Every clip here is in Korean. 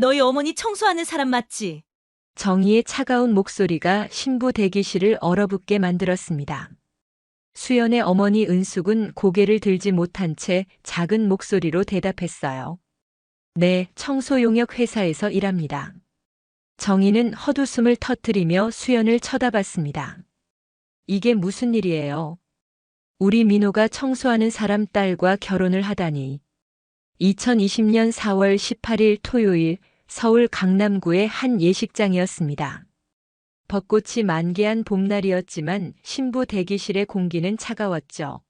너희 어머니 청소하는 사람 맞지? 정희의 차가운 목소리가 신부 대기실을 얼어붙게 만들었습니다. 수연의 어머니 은숙은 고개를 들지 못한 채 작은 목소리로 대답했어요. 네, 청소용역 회사에서 일합니다. 정희는 헛웃음을 터뜨리며 수연을 쳐다봤습니다. 이게 무슨 일이에요? 우리 민호가 청소하는 사람 딸과 결혼을 하다니. 2020년 4월 18일 토요일 서울 강남구의 한 예식장이었습니다. 벚꽃이 만개한 봄날이었지만 신부 대기실의 공기는 차가웠죠.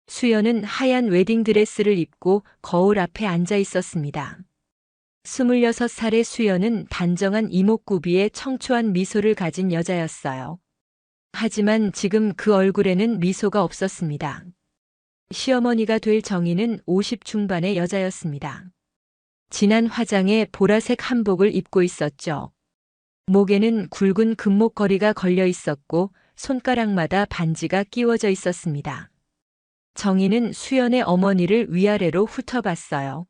수연은 하얀 웨딩드레스를 입고 거울 앞에 앉아 있었습니다. 26살의 수연은 단정한 이목구비에 청초한 미소를 가진 여자였어요. 하지만 지금 그 얼굴에는 미소가 없었습니다. 시어머니가 될 정희는 50 중반의 여자였습니다. 진한 화장에 보라색 한복을 입고 있었죠. 목에는 굵은 금목걸이가 걸려 있었고 손가락마다 반지가 끼워져 있었습니다. 정희는 수연의 어머니를 위아래로 훑어봤어요.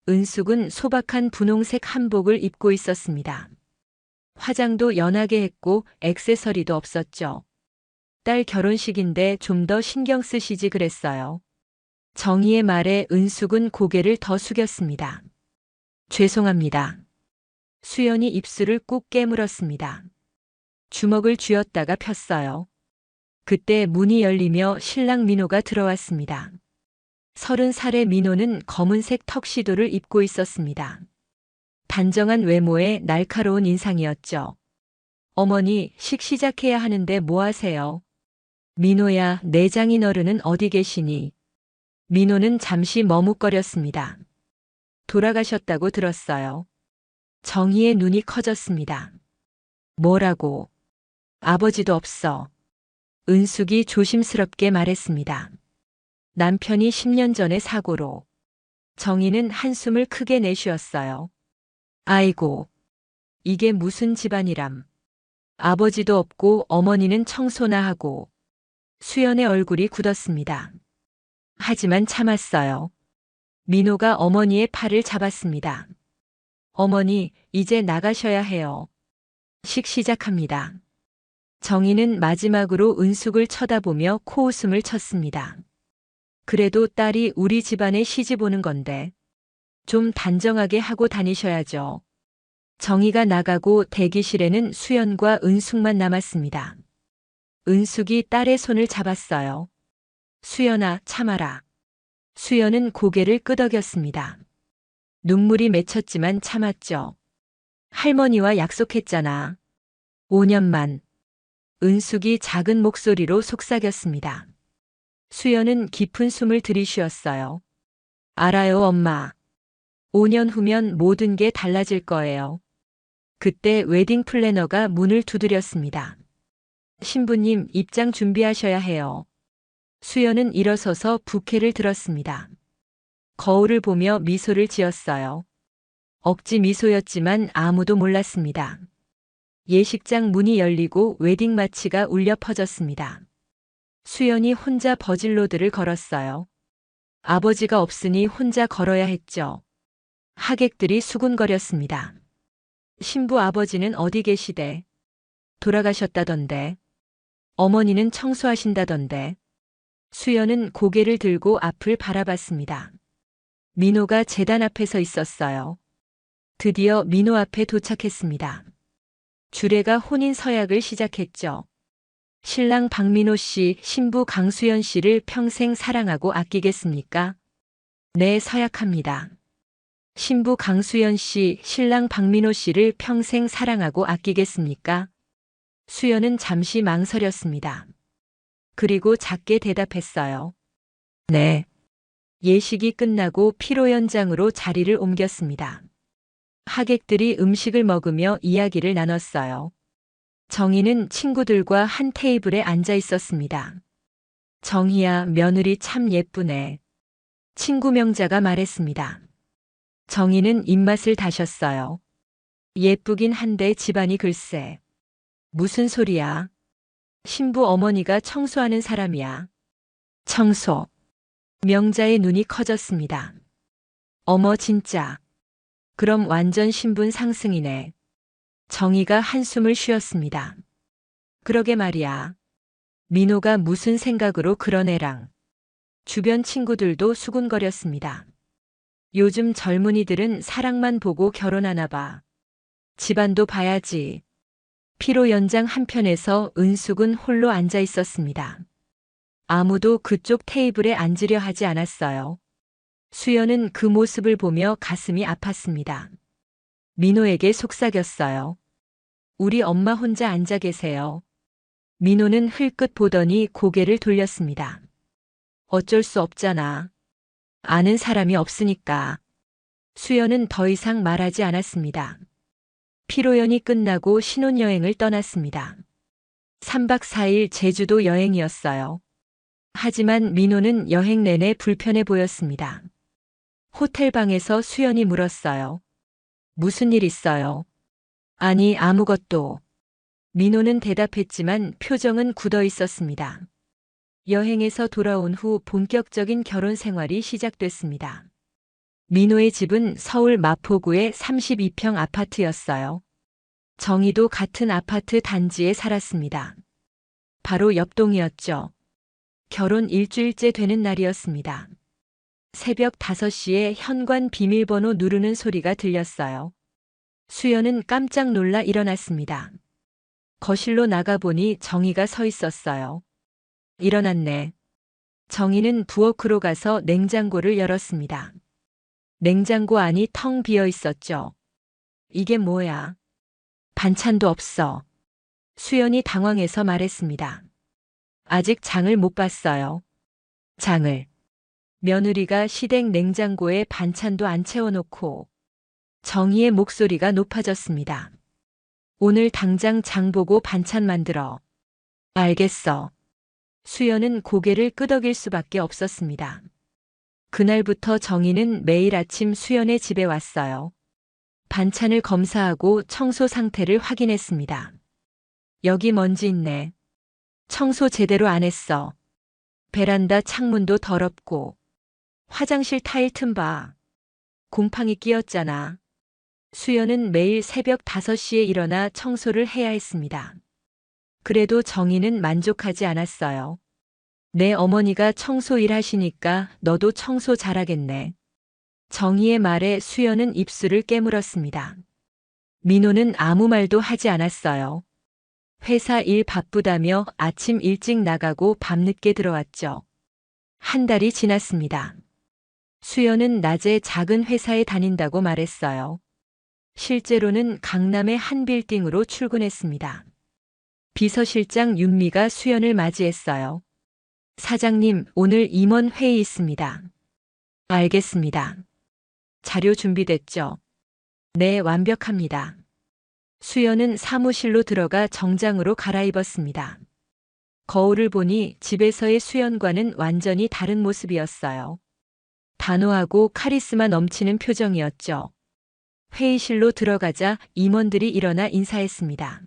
은숙은 소박한 분홍색 한복을 입고 있었습니다. 화장도 연하게 했고 액세서리도 없었죠. 딸 결혼식인데 좀 더 신경 쓰시지 그랬어요. 정희의 말에 은숙은 고개를 더 숙였습니다. 죄송합니다. 수연이 입술을 꾹 깨물었습니다. 주먹을 쥐었다가 폈어요. 그때 문이 열리며 신랑 민호가 들어왔습니다. 30살의 민호는 검은색 턱시도를 입고 있었습니다. 단정한 외모에 날카로운 인상이었죠. 어머니, 시작해야 하는데 뭐 하세요? 민호야, 내 장인 어른은 어디 계시니? 민호는 잠시 머뭇거렸습니다. 돌아가셨다고 들었어요. 정희의 눈이 커졌습니다. 뭐라고? 아버지도 없어. 은숙이 조심스럽게 말했습니다. 남편이 10년 전에 사고로. 정희는 한숨을 크게 내쉬었어요. 아이고, 이게 무슨 집안이람. 아버지도 없고 어머니는 청소나 하고. 수연의 얼굴이 굳었습니다. 하지만 참았어요. 민호가 어머니의 팔을 잡았습니다. 어머니, 이제 나가셔야 해요. 시작합니다. 정희는 마지막으로 은숙을 쳐다보며 코웃음을 쳤습니다. 그래도 딸이 우리 집안에 시집 오는 건데 좀 단정하게 하고 다니셔야죠. 정희가 나가고 대기실에는 수연과 은숙만 남았습니다. 은숙이 딸의 손을 잡았어요. 수연아, 참아라. 수연은 고개를 끄덕였습니다. 눈물이 맺혔지만 참았죠. 할머니와 약속했잖아. 5년만. 은숙이 작은 목소리로 속삭였습니다. 수연은 깊은 숨을 들이쉬었어요. 알아요, 엄마. 5년 후면 모든 게 달라질 거예요. 그때 웨딩 플래너가 문을 두드렸습니다. 신부님, 입장 준비하셔야 해요. 수연은 일어서서 부케를 들었습니다. 거울을 보며 미소를 지었어요. 억지 미소였지만 아무도 몰랐습니다. 예식장 문이 열리고 웨딩 마치가 울려 퍼졌습니다. 수연이 혼자 버질로드를 걸었어요. 아버지가 없으니 혼자 걸어야 했죠. 하객들이 수군거렸습니다. 신부 아버지는 어디 계시대? 돌아가셨다던데. 어머니는 청소하신다던데. 수연은 고개를 들고 앞을 바라봤습니다. 민호가 제단 앞에 서 있었어요. 드디어 민호 앞에 도착했습니다. 주례가 혼인 서약을 시작했죠. 신랑 박민호 씨, 신부 강수연 씨를 평생 사랑하고 아끼겠습니까? 네, 서약합니다. 신부 강수연 씨, 신랑 박민호 씨를 평생 사랑하고 아끼겠습니까? 수연은 잠시 망설였습니다. 그리고 작게 대답했어요. 네. 예식이 끝나고 피로 연장으로 자리를 옮겼습니다. 하객들이 음식을 먹으며 이야기를 나눴어요. 정희는 친구들과 한 테이블에 앉아 있었습니다. 정희야, 며느리 참 예쁘네. 친구 명자가 말했습니다. 정희는 입맛을 다셨어요. 예쁘긴 한데 집안이 글쎄. 무슨 소리야? 신부 어머니가 청소하는 사람이야. 청소. 명자의 눈이 커졌습니다. 어머 진짜. 그럼 완전 신분 상승이네. 정희가 한숨을 쉬었습니다. 그러게 말이야. 민호가 무슨 생각으로 그런 애랑. 주변 친구들도 수군거렸습니다. 요즘 젊은이들은 사랑만 보고 결혼하나 봐. 집안도 봐야지. 피로 연장 한편에서 은숙은 홀로 앉아 있었습니다. 아무도 그쪽 테이블에 앉으려 하지 않았어요. 수연은 그 모습을 보며 가슴이 아팠습니다. 민호에게 속삭였어요. 우리 엄마 혼자 앉아 계세요. 민호는 흘끗 보더니 고개를 돌렸습니다. 어쩔 수 없잖아. 아는 사람이 없으니까. 수연은 더 이상 말하지 않았습니다. 피로연이 끝나고 신혼여행을 떠났습니다. 3박 4일 제주도 여행이었어요. 하지만 민호는 여행 내내 불편해 보였습니다. 호텔방에서 수연이 물었어요. 무슨 일 있어요? 아니, 아무것도. 민호는 대답했지만 표정은 굳어 있었습니다. 여행에서 돌아온 후 본격적인 결혼 생활이 시작됐습니다. 민호의 집은 서울 마포구의 32평 아파트였어요. 정희도 같은 아파트 단지에 살았습니다. 바로 옆 동이었죠. 결혼 일주일째 되는 날이었습니다. 새벽 5시에 현관 비밀번호 누르는 소리가 들렸어요. 수연은 깜짝 놀라 일어났습니다. 거실로 나가보니 정희가 서 있었어요. 일어났네. 정희는 부엌으로 가서 냉장고를 열었습니다. 냉장고 안이 텅 비어 있었죠. 이게 뭐야? 반찬도 없어. 수연이 당황해서 말했습니다. 아직 장을 못 봤어요. 장을. 며느리가 시댁 냉장고에 반찬도 안 채워놓고. 정희의 목소리가 높아졌습니다. 오늘 당장 장 보고 반찬 만들어. 알겠어. 수연은 고개를 끄덕일 수밖에 없었습니다. 그날부터 정희는 매일 아침 수연의 집에 왔어요. 반찬을 검사하고 청소 상태를 확인했습니다. 여기 먼지 있네. 청소 제대로 안 했어. 베란다 창문도 더럽고. 화장실 타일 틈 봐. 곰팡이 끼었잖아. 수연은 매일 새벽 5시에 일어나 청소를 해야 했습니다. 그래도 정희는 만족하지 않았어요. 내 어머니가 청소 일 하시니까 너도 청소 잘하겠네. 정희의 말에 수연은 입술을 깨물었습니다. 민호는 아무 말도 하지 않았어요. 회사 일 바쁘다며 아침 일찍 나가고 밤늦게 들어왔죠. 한 달이 지났습니다. 수연은 낮에 작은 회사에 다닌다고 말했어요. 실제로는 강남의 한 빌딩으로 출근했습니다. 비서실장 윤미가 수연을 맞이했어요. 사장님, 오늘 임원 회의 있습니다. 알겠습니다. 자료 준비됐죠? 네, 완벽합니다. 수연은 사무실로 들어가 정장으로 갈아입었습니다. 거울을 보니 집에서의 수연과는 완전히 다른 모습이었어요. 단호하고 카리스마 넘치는 표정이었죠. 회의실로 들어가자 임원들이 일어나 인사했습니다.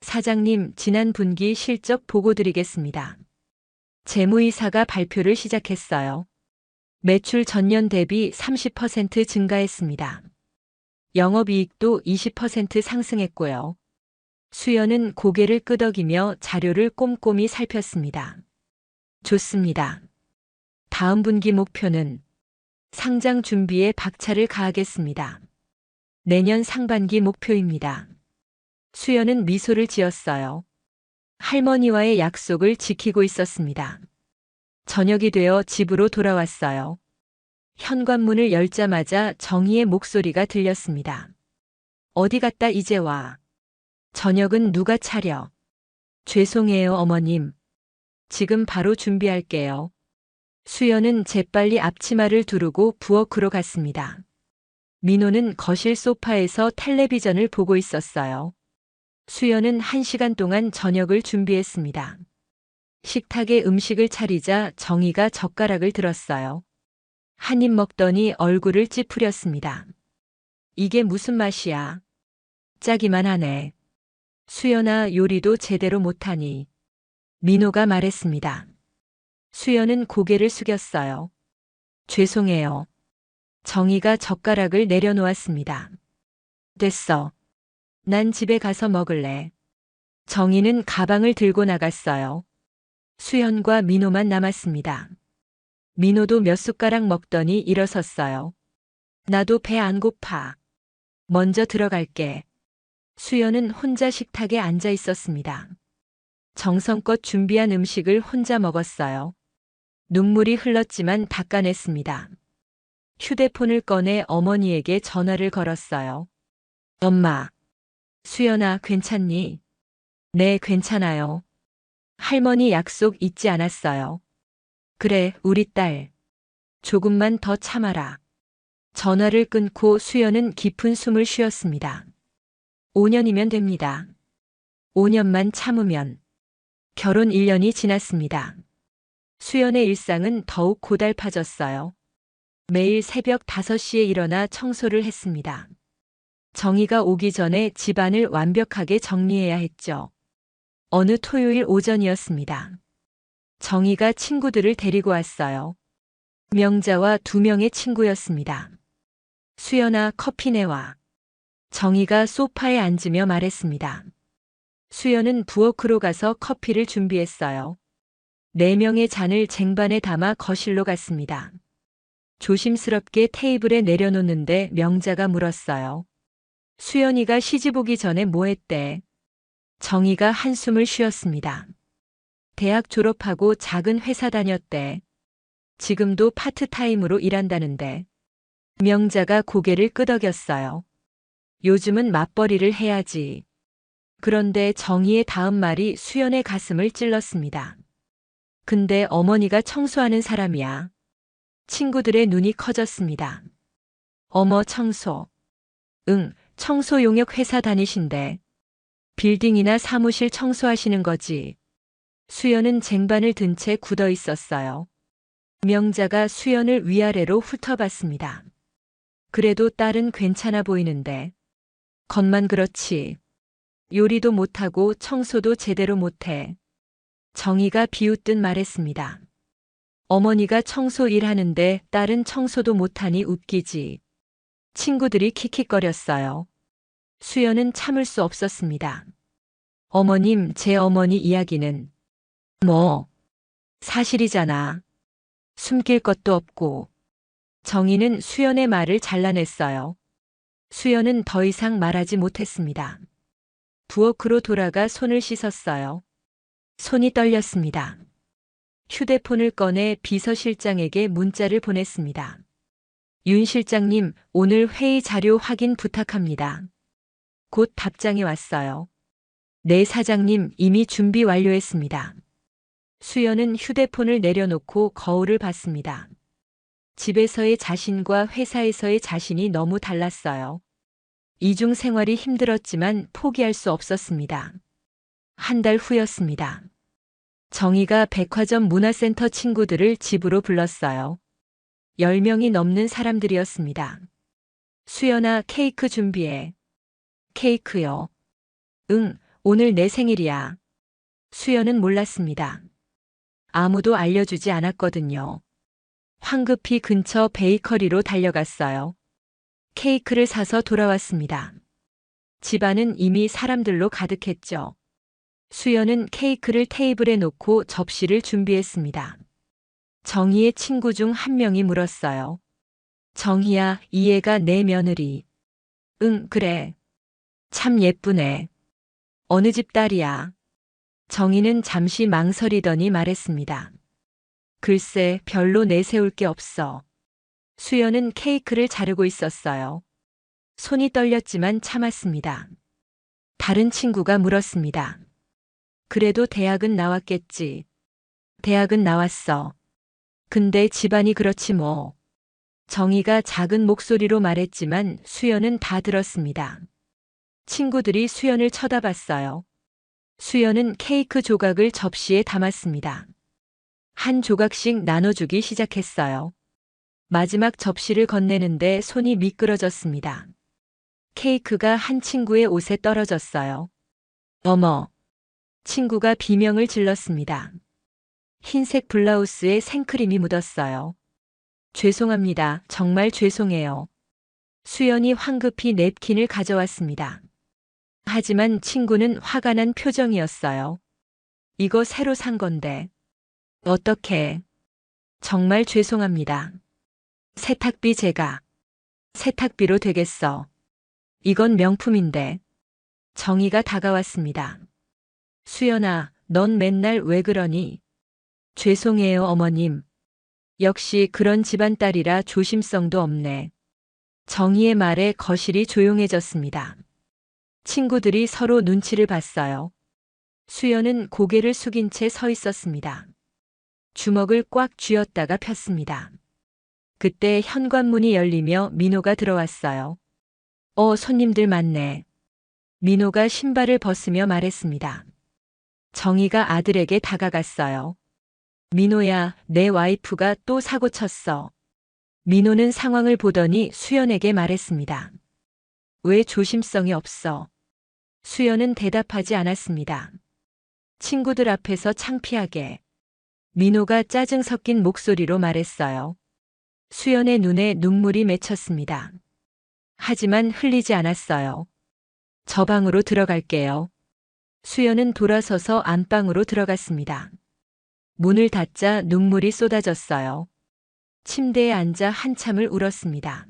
사장님, 지난 분기 실적 보고 드리겠습니다. 재무이사가 발표를 시작했어요. 매출 전년 대비 30% 증가했습니다. 영업이익도 20% 상승했고요. 수연은 고개를 끄덕이며 자료를 꼼꼼히 살폈습니다. 좋습니다. 다음 분기 목표는 상장 준비에 박차를 가하겠습니다. 내년 상반기 목표입니다. 수연은 미소를 지었어요. 할머니와의 약속을 지키고 있었습니다. 저녁이 되어 집으로 돌아왔어요. 현관문을 열자마자 정희의 목소리가 들렸습니다. 어디 갔다 이제 와. 저녁은 누가 차려? 죄송해요, 어머님. 지금 바로 준비할게요. 수연은 재빨리 앞치마를 두르고 부엌으로 갔습니다. 민호는 거실 소파에서 텔레비전을 보고 있었어요. 수연은 1시간 동안 저녁을 준비했습니다. 식탁에 음식을 차리자 정희가 젓가락을 들었어요. 한 입 먹더니 얼굴을 찌푸렸습니다. 이게 무슨 맛이야? 짜기만 하네. 수연아, 요리도 제대로 못하니. 민호가 말했습니다. 수연은 고개를 숙였어요. 죄송해요. 정희가 젓가락을 내려놓았습니다. 됐어. 난 집에 가서 먹을래. 정희는 가방을 들고 나갔어요. 수연과 민호만 남았습니다. 민호도 몇 숟가락 먹더니 일어섰어요. 나도 배 안 고파. 먼저 들어갈게. 수연은 혼자 식탁에 앉아 있었습니다. 정성껏 준비한 음식을 혼자 먹었어요. 눈물이 흘렀지만 닦아냈습니다. 휴대폰을 꺼내 어머니에게 전화를 걸었어요. 엄마. 수연아, 괜찮니? 네, 괜찮아요. 할머니 약속 잊지 않았어요. 그래, 우리 딸. 조금만 더 참아라. 전화를 끊고 수연은 깊은 숨을 쉬었습니다. 5년이면 됩니다. 5년만 참으면. 결혼 1년이 지났습니다. 수연의 일상은 더욱 고달파졌어요. 매일 새벽 5시에 일어나 청소를 했습니다. 정희가 오기 전에 집안을 완벽하게 정리해야 했죠. 어느 토요일 오전이었습니다. 정희가 친구들을 데리고 왔어요. 명자와 2명의 친구였습니다. 수연아, 커피 내와. 정희가 소파에 앉으며 말했습니다. 수연은 부엌으로 가서 커피를 준비했어요. 4명의 잔을 쟁반에 담아 거실로 갔습니다. 조심스럽게 테이블에 내려놓는데 명자가 물었어요. 수연이가 시집 오기 전에 뭐 했대? 정희가 한숨을 쉬었습니다. 대학 졸업하고 작은 회사 다녔대. 지금도 파트타임으로 일한다는데. 명자가 고개를 끄덕였어요. 요즘은 맞벌이를 해야지. 그런데 정희의 다음 말이 수연의 가슴을 찔렀습니다. 근데 어머니가 청소하는 사람이야. 친구들의 눈이 커졌습니다. 어머, 청소. 응, 청소 용역 회사 다니신대. 빌딩이나 사무실 청소하시는 거지. 수연은 쟁반을 든 채 굳어 있었어요. 명자가 수연을 위아래로 훑어봤습니다. 그래도 딸은 괜찮아 보이는데. 겉만 그렇지. 요리도 못하고 청소도 제대로 못해. 정희가 비웃듯 말했습니다. 어머니가 청소 일하는데 딸은 청소도 못하니 웃기지. 친구들이 킥킥거렸어요. 수연은 참을 수 없었습니다. 어머님, 제 어머니 이야기는 뭐 사실이잖아. 숨길 것도 없고. 정희는 수연의 말을 잘라냈어요. 수연은 더 이상 말하지 못했습니다. 부엌으로 돌아가 손을 씻었어요. 손이 떨렸습니다. 휴대폰을 꺼내 비서실장에게 문자를 보냈습니다. 윤 실장님, 오늘 회의 자료 확인 부탁합니다. 곧 답장이 왔어요. 네, 사장님, 이미 준비 완료했습니다. 수연은 휴대폰을 내려놓고 거울을 봤습니다. 집에서의 자신과 회사에서의 자신이 너무 달랐어요. 이중 생활이 힘들었지만 포기할 수 없었습니다. 한 달 후였습니다. 정희가 백화점 문화센터 친구들을 집으로 불렀어요. 10명이 넘는 사람들이었습니다. 수연아, 케이크 준비해. 케이크요? 응, 오늘 내 생일이야. 수연은 몰랐습니다. 아무도 알려주지 않았거든요. 황급히 근처 베이커리로 달려갔어요. 케이크를 사서 돌아왔습니다. 집안은 이미 사람들로 가득했죠. 수연은 케이크를 테이블에 놓고 접시를 준비했습니다. 정희의 친구 중 한 명이 물었어요. 정희야, 이 애가 내 며느리. 응, 그래. 참 예쁘네. 어느 집 딸이야? 정희는 잠시 망설이더니 말했습니다. 글쎄, 별로 내세울 게 없어. 수연은 케이크를 자르고 있었어요. 손이 떨렸지만 참았습니다. 다른 친구가 물었습니다. 그래도 대학은 나왔겠지. 대학은 나왔어. 근데 집안이 그렇지 뭐. 정희가 작은 목소리로 말했지만 수연은 다 들었습니다. 친구들이 수연을 쳐다봤어요. 수연은 케이크 조각을 접시에 담았습니다. 한 조각씩 나눠주기 시작했어요. 마지막 접시를 건네는데 손이 미끄러졌습니다. 케이크가 한 친구의 옷에 떨어졌어요. 어머! 친구가 비명을 질렀습니다. 흰색 블라우스에 생크림이 묻었어요. 죄송합니다. 정말 죄송해요. 수연이 황급히 냅킨을 가져왔습니다. 하지만 친구는 화가 난 표정이었어요. 이거 새로 산 건데. 어떻게? 정말 죄송합니다. 세탁비 제가. 세탁비로 되겠어. 이건 명품인데. 정희가 다가왔습니다. 수연아, 넌 맨날 왜 그러니? 죄송해요, 어머님. 역시 그런 집안딸이라 조심성도 없네. 정희의 말에 거실이 조용해졌습니다. 친구들이 서로 눈치를 봤어요. 수연은 고개를 숙인 채 서 있었습니다. 주먹을 꽉 쥐었다가 폈습니다. 그때 현관문이 열리며 민호가 들어왔어요. 손님들 많네. 민호가 신발을 벗으며 말했습니다. 정희가 아들에게 다가갔어요. 민호야, 내 와이프가 또 사고 쳤어. 민호는 상황을 보더니 수연에게 말했습니다. 왜 조심성이 없어? 수연은 대답하지 않았습니다. 친구들 앞에서 창피하게. 민호가 짜증 섞인 목소리로 말했어요. 수연의 눈에 눈물이 맺혔습니다. 하지만 흘리지 않았어요. 저 방으로 들어갈게요. 수연은 돌아서서 안방으로 들어갔습니다. 문을 닫자 눈물이 쏟아졌어요. 침대에 앉아 한참을 울었습니다.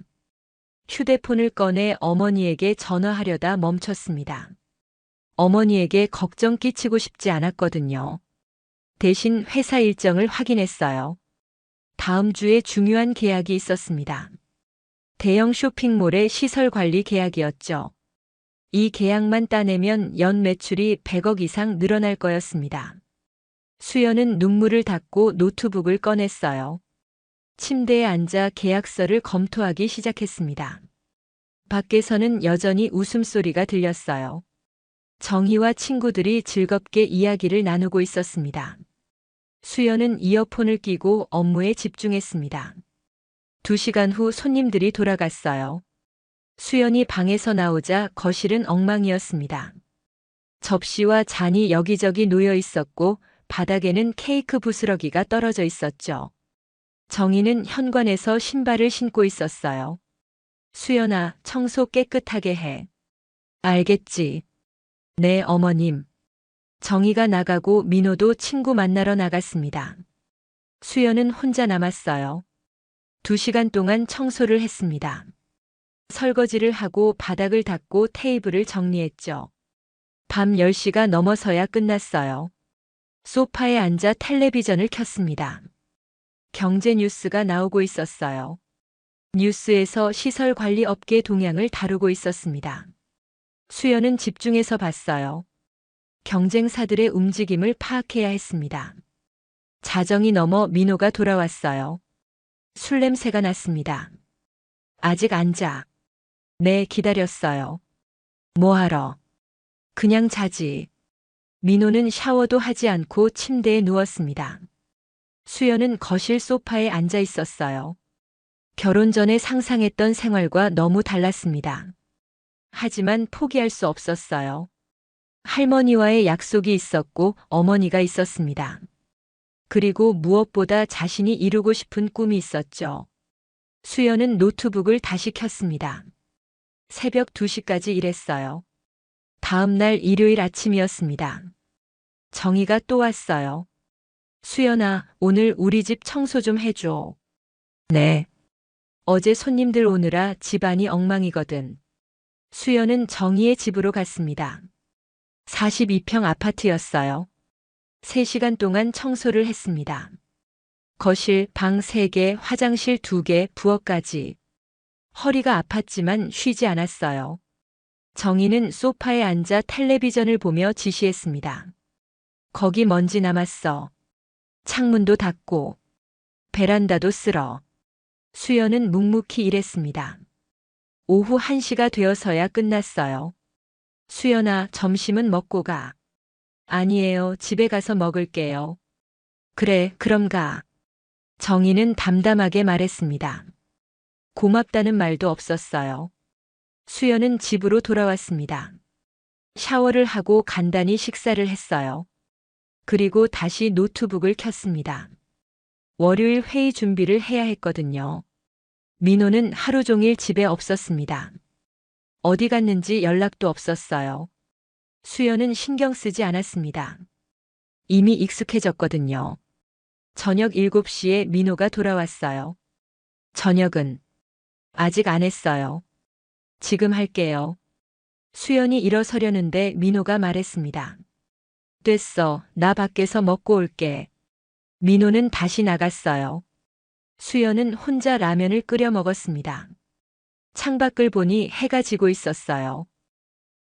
휴대폰을 꺼내 어머니에게 전화하려다 멈췄습니다. 어머니에게 걱정 끼치고 싶지 않았거든요. 대신 회사 일정을 확인했어요. 다음 주에 중요한 계약이 있었습니다. 대형 쇼핑몰의 시설 관리 계약이었죠. 이 계약만 따내면 연 매출이 100억 이상 늘어날 거였습니다. 수연은 눈물을 닦고 노트북을 꺼냈어요. 침대에 앉아 계약서를 검토하기 시작했습니다. 밖에서는 여전히 웃음소리가 들렸어요. 정희와 친구들이 즐겁게 이야기를 나누고 있었습니다. 수연은 이어폰을 끼고 업무에 집중했습니다. 2시간 후 손님들이 돌아갔어요. 수연이 방에서 나오자 거실은 엉망이었습니다. 접시와 잔이 여기저기 놓여 있었고 바닥에는 케이크 부스러기가 떨어져 있었죠. 정희는 현관에서 신발을 신고 있었어요. 수연아, 청소 깨끗하게 해. 알겠지. 네, 어머님. 정희가 나가고 민호도 친구 만나러 나갔습니다. 수연은 혼자 남았어요. 2시간 동안 청소를 했습니다. 설거지를 하고 바닥을 닦고 테이블을 정리했죠. 밤 10시가 넘어서야 끝났어요. 소파에 앉아 텔레비전을 켰습니다. 경제 뉴스가 나오고 있었어요. 뉴스에서 시설관리업계 동향을 다루고 있었습니다. 수연은 집중해서 봤어요. 경쟁사들의 움직임을 파악해야 했습니다. 자정이 넘어 민호가 돌아왔어요. 술 냄새가 났습니다. 아직 안 자. 네, 기다렸어요. 뭐하러? 그냥 자지. 민호는 샤워도 하지 않고 침대에 누웠습니다. 수연은 거실 소파에 앉아 있었어요. 결혼 전에 상상했던 생활과 너무 달랐습니다. 하지만 포기할 수 없었어요. 할머니와의 약속이 있었고 어머니가 있었습니다. 그리고 무엇보다 자신이 이루고 싶은 꿈이 있었죠. 수연은 노트북을 다시 켰습니다. 새벽 2시까지 일했어요. 다음 날 일요일 아침이었습니다. 정희가 또 왔어요. 수연아, 오늘 우리 집 청소 좀 해줘. 네. 어제 손님들 오느라 집안이 엉망이거든. 수연은 정희의 집으로 갔습니다. 42평 아파트였어요. 3시간 동안 청소를 했습니다. 거실, 방 3개, 화장실 2개, 부엌까지. 허리가 아팠지만 쉬지 않았어요. 정희는 소파에 앉아 텔레비전을 보며 지시했습니다. 거기 먼지 남았어. 창문도 닫고. 베란다도 쓸어. 수연은 묵묵히 일했습니다. 오후 1시가 되어서야 끝났어요. 수연아, 점심은 먹고 가. 아니에요, 집에 가서 먹을게요. 그래, 그럼 가. 정희는 담담하게 말했습니다. 고맙다는 말도 없었어요. 수연은 집으로 돌아왔습니다. 샤워를 하고 간단히 식사를 했어요. 그리고 다시 노트북을 켰습니다. 월요일 회의 준비를 해야 했거든요. 민호는 하루 종일 집에 없었습니다. 어디 갔는지 연락도 없었어요. 수연은 신경 쓰지 않았습니다. 이미 익숙해졌거든요. 저녁 7시에 민호가 돌아왔어요. 저녁은 아직 안 했어요. 지금 할게요. 수연이 일어서려는데 민호가 말했습니다. 됐어. 나 밖에서 먹고 올게. 민호는 다시 나갔어요. 수연은 혼자 라면을 끓여 먹었습니다. 창밖을 보니 해가 지고 있었어요.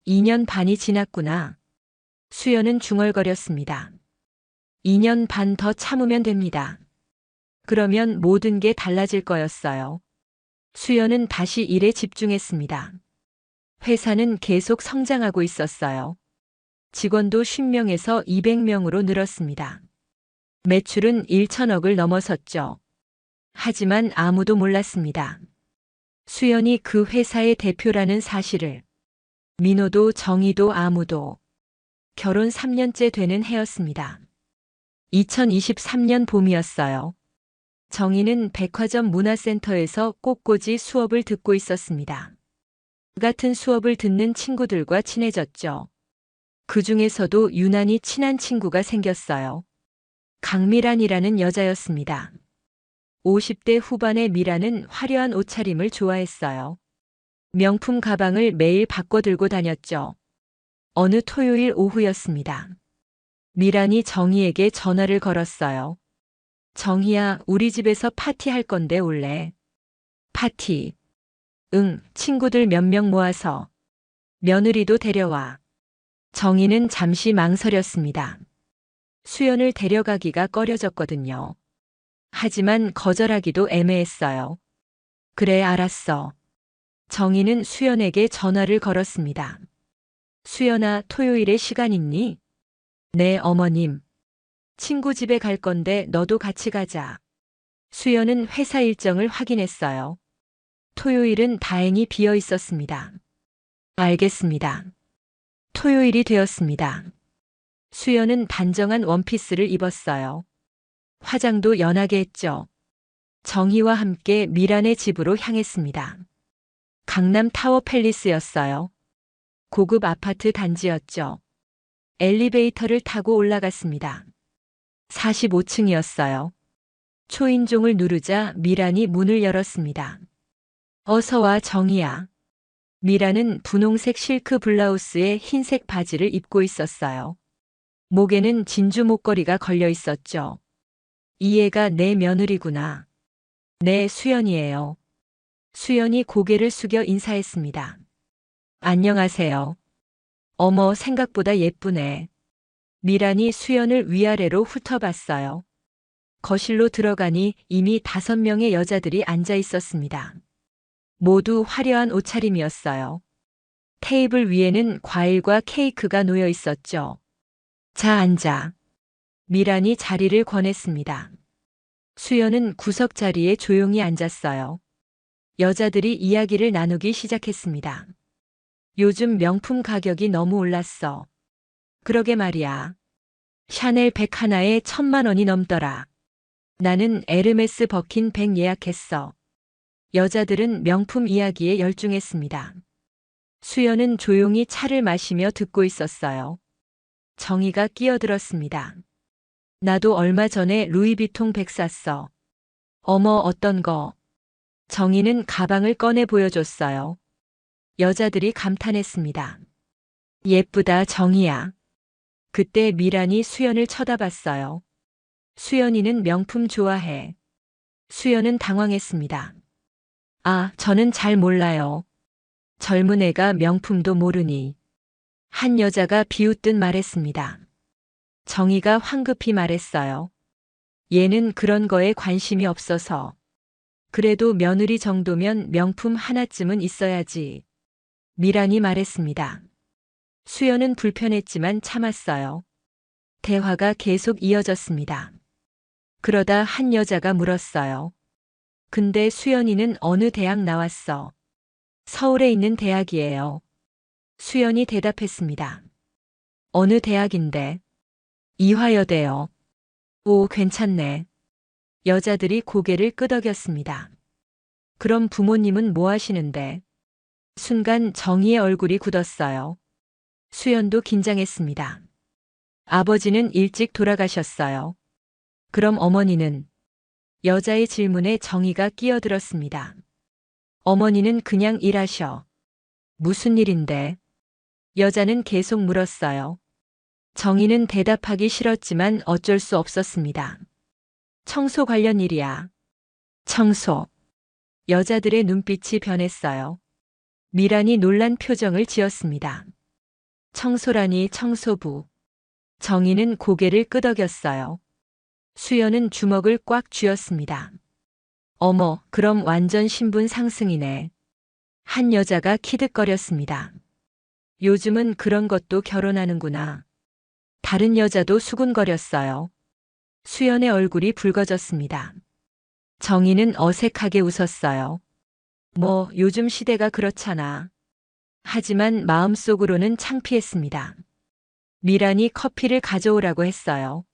2년 반이 지났구나. 수연은 중얼거렸습니다. 2년 반 더 참으면 됩니다. 그러면 모든 게 달라질 거였어요. 수연은 다시 일에 집중했습니다. 회사는 계속 성장하고 있었어요. 직원도 10명에서 200명으로 늘었습니다. 매출은 1천억을 넘어섰죠. 하지만 아무도 몰랐습니다. 수연이 그 회사의 대표라는 사실을. 민호도 정희도 아무도. 결혼 3년째 되는 해였습니다. 2023년 봄이었어요. 정희는 백화점 문화센터에서 꽃꽂이 수업을 듣고 있었습니다. 같은 수업을 듣는 친구들과 친해졌죠. 그 중에서도 유난히 친한 친구가 생겼어요. 강미란이라는 여자였습니다. 50대 후반의 미란은 화려한 옷차림을 좋아했어요. 명품 가방을 매일 바꿔 들고 다녔죠. 어느 토요일 오후였습니다. 미란이 정희에게 전화를 걸었어요. 정희야, 우리 집에서 파티할 건데 올래? 파티. 응, 친구들 몇 명 모아서. 며느리도 데려와. 정희는 잠시 망설였습니다. 수연을 데려가기가 꺼려졌거든요. 하지만 거절하기도 애매했어요. 그래, 알았어. 정희는 수연에게 전화를 걸었습니다. 수연아, 토요일에 시간 있니? 네, 어머님. 친구 집에 갈 건데 너도 같이 가자. 수연은 회사 일정을 확인했어요. 토요일은 다행히 비어 있었습니다. 알겠습니다. 토요일이 되었습니다. 수연은 단정한 원피스를 입었어요. 화장도 연하게 했죠. 정희와 함께 미란의 집으로 향했습니다. 강남 타워 팰리스였어요. 고급 아파트 단지였죠. 엘리베이터를 타고 올라갔습니다. 45층이었어요. 초인종을 누르자 미란이 문을 열었습니다. 어서 와, 정희야. 미란은 분홍색 실크 블라우스에 흰색 바지를 입고 있었어요. 목에는 진주 목걸이가 걸려 있었죠. 이 애가 내 며느리구나. 네, 수연이에요. 수연이 고개를 숙여 인사했습니다. 안녕하세요. 어머, 생각보다 예쁘네. 미란이 수연을 위아래로 훑어봤어요. 거실로 들어가니 이미 5명의 여자들이 앉아 있었습니다. 모두 화려한 옷차림이었어요. 테이블 위에는 과일과 케이크가 놓여 있었죠. 자, 앉아. 미란이 자리를 권했습니다. 수연은 구석 자리에 조용히 앉았어요. 여자들이 이야기를 나누기 시작했습니다. 요즘 명품 가격이 너무 올랐어. 그러게 말이야. 샤넬 백 하나에 1,000만 원이 넘더라. 나는 에르메스 버킨 백 예약했어. 여자들은 명품 이야기에 열중했습니다. 수연은 조용히 차를 마시며 듣고 있었어요. 정희가 끼어들었습니다. 나도 얼마 전에 루이비통 백 샀어. 어머, 어떤 거? 정희는 가방을 꺼내 보여줬어요. 여자들이 감탄했습니다. 예쁘다, 정희야. 그때 미란이 수연을 쳐다봤어요. 수연이는 명품 좋아해. 수연은 당황했습니다. 아, 저는 잘 몰라요. 젊은 애가 명품도 모르니. 한 여자가 비웃듯 말했습니다. 정희가 황급히 말했어요. 얘는 그런 거에 관심이 없어서. 그래도 며느리 정도면 명품 하나쯤은 있어야지. 미란이 말했습니다. 수연은 불편했지만 참았어요. 대화가 계속 이어졌습니다. 그러다 한 여자가 물었어요. 근데 수연이는 어느 대학 나왔어? 서울에 있는 대학이에요. 수연이 대답했습니다. 어느 대학인데? 이화여대요. 오, 괜찮네. 여자들이 고개를 끄덕였습니다. 그럼 부모님은 뭐 하시는데? 순간 정희의 얼굴이 굳었어요. 수연도 긴장했습니다. 아버지는 일찍 돌아가셨어요. 그럼 어머니는? 여자의 질문에 정희가 끼어들었습니다. 어머니는 그냥 일하셔. 무슨 일인데? 여자는 계속 물었어요. 정희는 대답하기 싫었지만 어쩔 수 없었습니다. 청소 관련 일이야. 청소. 여자들의 눈빛이 변했어요. 미란이 놀란 표정을 지었습니다. 청소라니 청소부. 정희는 고개를 끄덕였어요. 수연은 주먹을 꽉 쥐었습니다. 어머, 그럼 완전 신분 상승이네. 한 여자가 키득거렸습니다. 요즘은 그런 것도 결혼하는구나. 다른 여자도 수군거렸어요. 수연의 얼굴이 붉어졌습니다. 정희는 어색하게 웃었어요. 뭐, 요즘 시대가 그렇잖아. 하지만 마음속으로는 창피했습니다. 미란이 커피를 가져오라고 했어요.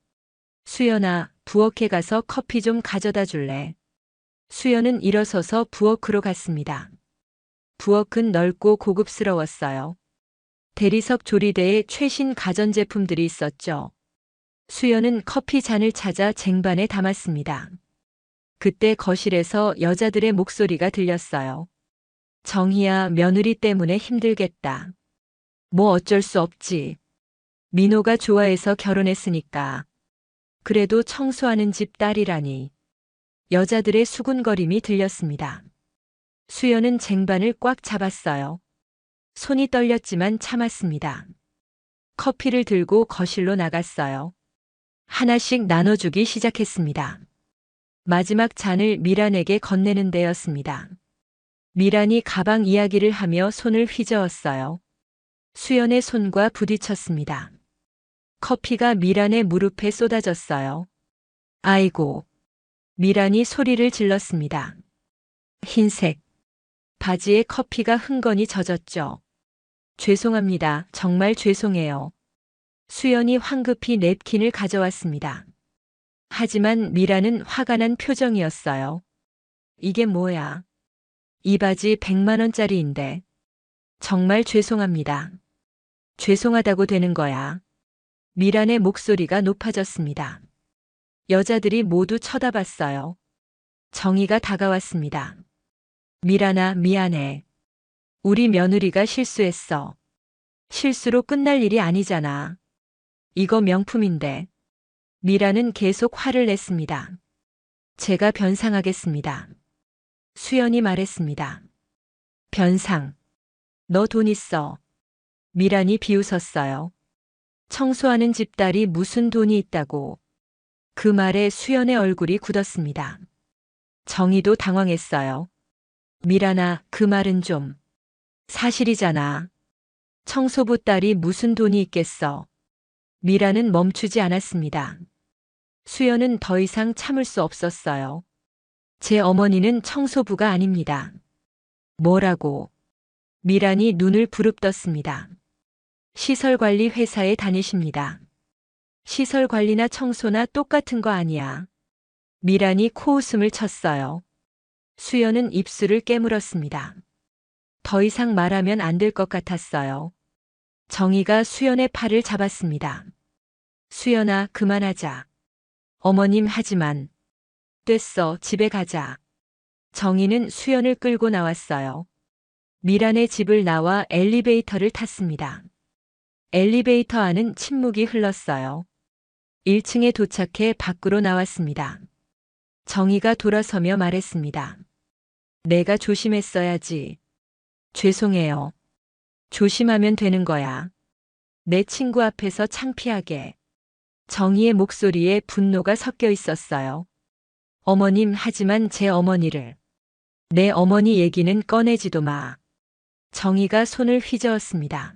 수연아, 부엌에 가서 커피 좀 가져다 줄래? 수연은 일어서서 부엌으로 갔습니다. 부엌은 넓고 고급스러웠어요. 대리석 조리대에 최신 가전제품들이 있었죠. 수연은 커피 잔을 찾아 쟁반에 담았습니다. 그때 거실에서 여자들의 목소리가 들렸어요. 정희야, 며느리 때문에 힘들겠다. 뭐 어쩔 수 없지. 민호가 좋아해서 결혼했으니까. 그래도 청소하는 집 딸이라니. 여자들의 수군거림이 들렸습니다. 수연은 쟁반을 꽉 잡았어요. 손이 떨렸지만 참았습니다. 커피를 들고 거실로 나갔어요. 하나씩 나눠주기 시작했습니다. 마지막 잔을 미란에게 건네는 데였습니다. 미란이 가방 이야기를 하며 손을 휘저었어요. 수연의 손과 부딪혔습니다. 커피가 미란의 무릎에 쏟아졌어요. 아이고. 미란이 소리를 질렀습니다. 흰색. 바지에 커피가 흥건히 젖었죠. 죄송합니다. 정말 죄송해요. 수연이 황급히 냅킨을 가져왔습니다. 하지만 미란은 화가 난 표정이었어요. 이게 뭐야? 이 바지 100만 원짜리인데. 정말 죄송합니다. 죄송하다고 되는 거야. 미란의 목소리가 높아졌습니다. 여자들이 모두 쳐다봤어요. 정희가 다가왔습니다. 미란아, 미안해. 우리 며느리가 실수했어. 실수로 끝날 일이 아니잖아. 이거 명품인데. 미란은 계속 화를 냈습니다. 제가 변상하겠습니다. 수연이 말했습니다. 변상. 너 돈 있어. 미란이 비웃었어요. 청소하는 집딸이 무슨 돈이 있다고. 그 말에 수연의 얼굴이 굳었습니다. 정희도 당황했어요. 미란아, 그 말은 좀. 사실이잖아. 청소부 딸이 무슨 돈이 있겠어. 미란은 멈추지 않았습니다. 수연은 더 이상 참을 수 없었어요. 제 어머니는 청소부가 아닙니다. 뭐라고? 미란이 눈을 부릅떴습니다. 시설관리 회사에 다니십니다. 시설관리나 청소나 똑같은 거 아니야. 미란이 코웃음을 쳤어요. 수연은 입술을 깨물었습니다. 더 이상 말하면 안 될 것 같았어요. 정희가 수연의 팔을 잡았습니다. 수연아, 그만하자. 어머님 하지만. 됐어, 집에 가자. 정희는 수연을 끌고 나왔어요. 미란의 집을 나와 엘리베이터를 탔습니다. 엘리베이터 안은 침묵이 흘렀어요. 1층에 도착해 밖으로 나왔습니다. 정희가 돌아서며 말했습니다. 내가 조심했어야지. 죄송해요. 조심하면 되는 거야. 내 친구 앞에서 창피하게. 정희의 목소리에 분노가 섞여 있었어요. 어머님, 하지만 제 어머니를. 내 어머니 얘기는 꺼내지도 마. 정희가 손을 휘저었습니다.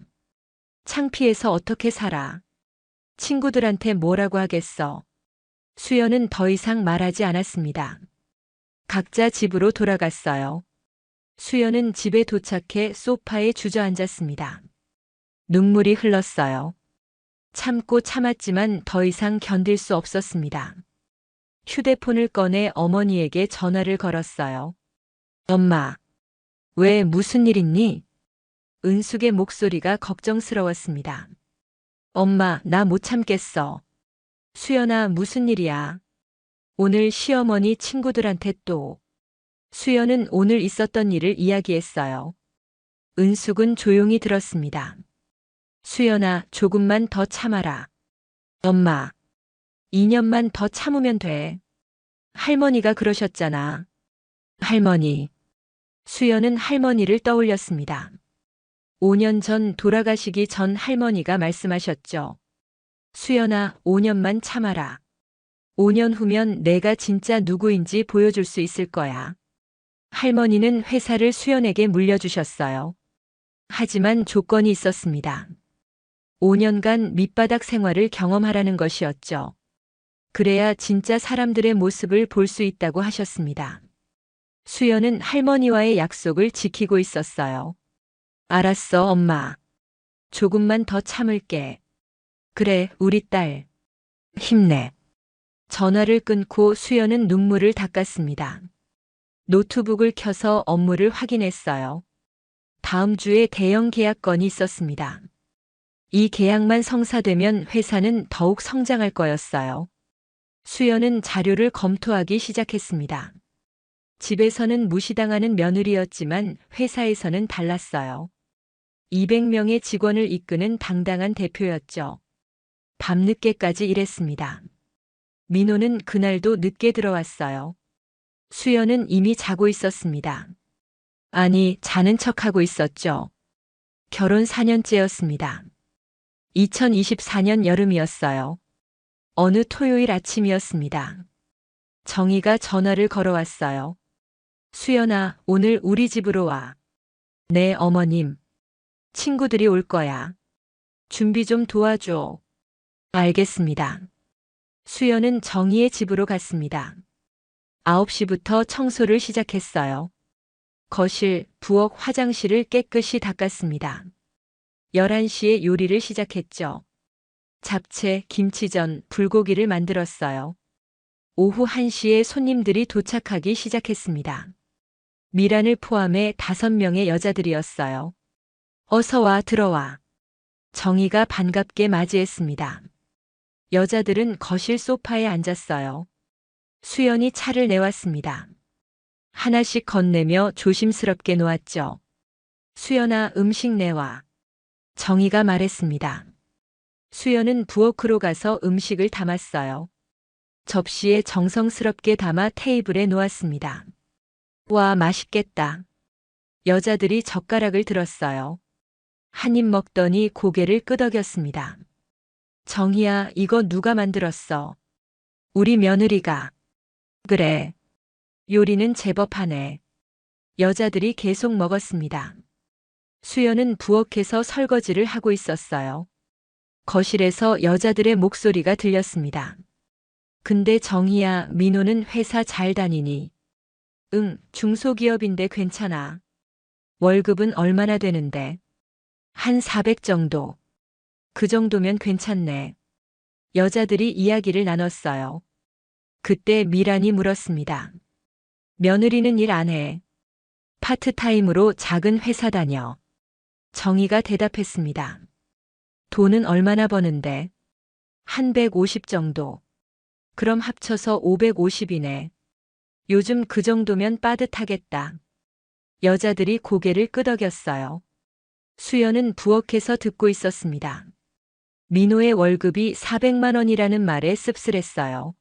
창피해서 어떻게 살아. 친구들한테 뭐라고 하겠어. 수연은 더 이상 말하지 않았습니다. 각자 집으로 돌아갔어요. 수연은 집에 도착해 소파에 주저앉았습니다. 눈물이 흘렀어요. 참고 참았지만 더 이상 견딜 수 없었습니다. 휴대폰을 꺼내 어머니에게 전화를 걸었어요. 엄마, 왜 무슨 일 있니? 은숙의 목소리가 걱정스러웠습니다. 엄마, 나 못 참겠어. 수연아, 무슨 일이야? 오늘 시어머니 친구들한테 또. 수연은 오늘 있었던 일을 이야기했어요. 은숙은 조용히 들었습니다. 수연아, 조금만 더 참아라. 엄마, 2년만 더 참으면 돼. 할머니가 그러셨잖아. 할머니. 수연은 할머니를 떠올렸습니다. 5년 전 돌아가시기 전 할머니가 말씀하셨죠. 수연아, 5년만 참아라. 5년 후면 내가 진짜 누구인지 보여줄 수 있을 거야. 할머니는 회사를 수연에게 물려주셨어요. 하지만 조건이 있었습니다. 5년간 밑바닥 생활을 경험하라는 것이었죠. 그래야 진짜 사람들의 모습을 볼 수 있다고 하셨습니다. 수연은 할머니와의 약속을 지키고 있었어요. 알았어, 엄마. 조금만 더 참을게. 그래, 우리 딸. 힘내. 전화를 끊고 수연은 눈물을 닦았습니다. 노트북을 켜서 업무를 확인했어요. 다음 주에 대형 계약 건이 있었습니다. 이 계약만 성사되면 회사는 더욱 성장할 거였어요. 수연은 자료를 검토하기 시작했습니다. 집에서는 무시당하는 며느리였지만 회사에서는 달랐어요. 200명의 직원을 이끄는 당당한 대표였죠. 밤늦게까지 일했습니다. 민호는 그날도 늦게 들어왔어요. 수연은 이미 자고 있었습니다. 아니, 자는 척하고 있었죠. 결혼 4년째였습니다. 2024년 여름이었어요. 어느 토요일 아침이었습니다. 정희가 전화를 걸어왔어요. 수연아, 오늘 우리 집으로 와. 네, 어머님. 친구들이 올 거야. 준비 좀 도와줘. 알겠습니다. 수연은 정희의 집으로 갔습니다. 9시부터 청소를 시작했어요. 거실, 부엌, 화장실을 깨끗이 닦았습니다. 11시에 요리를 시작했죠. 잡채, 김치전, 불고기를 만들었어요. 오후 1시에 손님들이 도착하기 시작했습니다. 미란을 포함해 5명의 여자들이었어요. 어서 와, 들어와. 정희가 반갑게 맞이했습니다. 여자들은 거실 소파에 앉았어요. 수연이 차를 내왔습니다. 하나씩 건네며 조심스럽게 놓았죠. 수연아, 음식 내와. 정희가 말했습니다. 수연은 부엌으로 가서 음식을 담았어요. 접시에 정성스럽게 담아 테이블에 놓았습니다. 와, 맛있겠다. 여자들이 젓가락을 들었어요. 한 입 먹더니 고개를 끄덕였습니다. 정희야, 이거 누가 만들었어? 우리 며느리가. 그래. 요리는 제법 하네. 여자들이 계속 먹었습니다. 수연은 부엌에서 설거지를 하고 있었어요. 거실에서 여자들의 목소리가 들렸습니다. 근데 정희야, 민호는 회사 잘 다니니? 응, 중소기업인데 괜찮아. 월급은 얼마나 되는데? 한 400 정도. 그 정도면 괜찮네. 여자들이 이야기를 나눴어요. 그때 미란이 물었습니다. 며느리는 일 안 해. 파트타임으로 작은 회사 다녀. 정희가 대답했습니다. 돈은 얼마나 버는데? 한 150 정도. 그럼 합쳐서 550이네. 요즘 그 정도면 빠듯하겠다. 여자들이 고개를 끄덕였어요. 수연은 부엌에서 듣고 있었습니다. 민호의 월급이 400만 원이라는 말에 씁쓸했어요.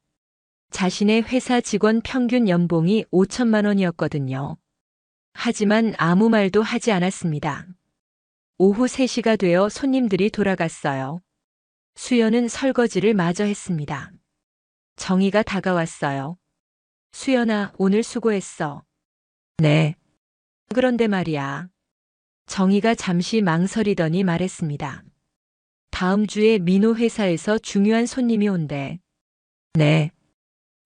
자신의 회사 직원 평균 연봉이 5천만 원이었거든요. 하지만 아무 말도 하지 않았습니다. 오후 3시가 되어 손님들이 돌아갔어요. 수연은 설거지를 마저 했습니다. 정희가 다가왔어요. 수연아, 오늘 수고했어. 네. 그런데 말이야. 정희가 잠시 망설이더니 말했습니다. 다음 주에 민호 회사에서 중요한 손님이 온대. 네.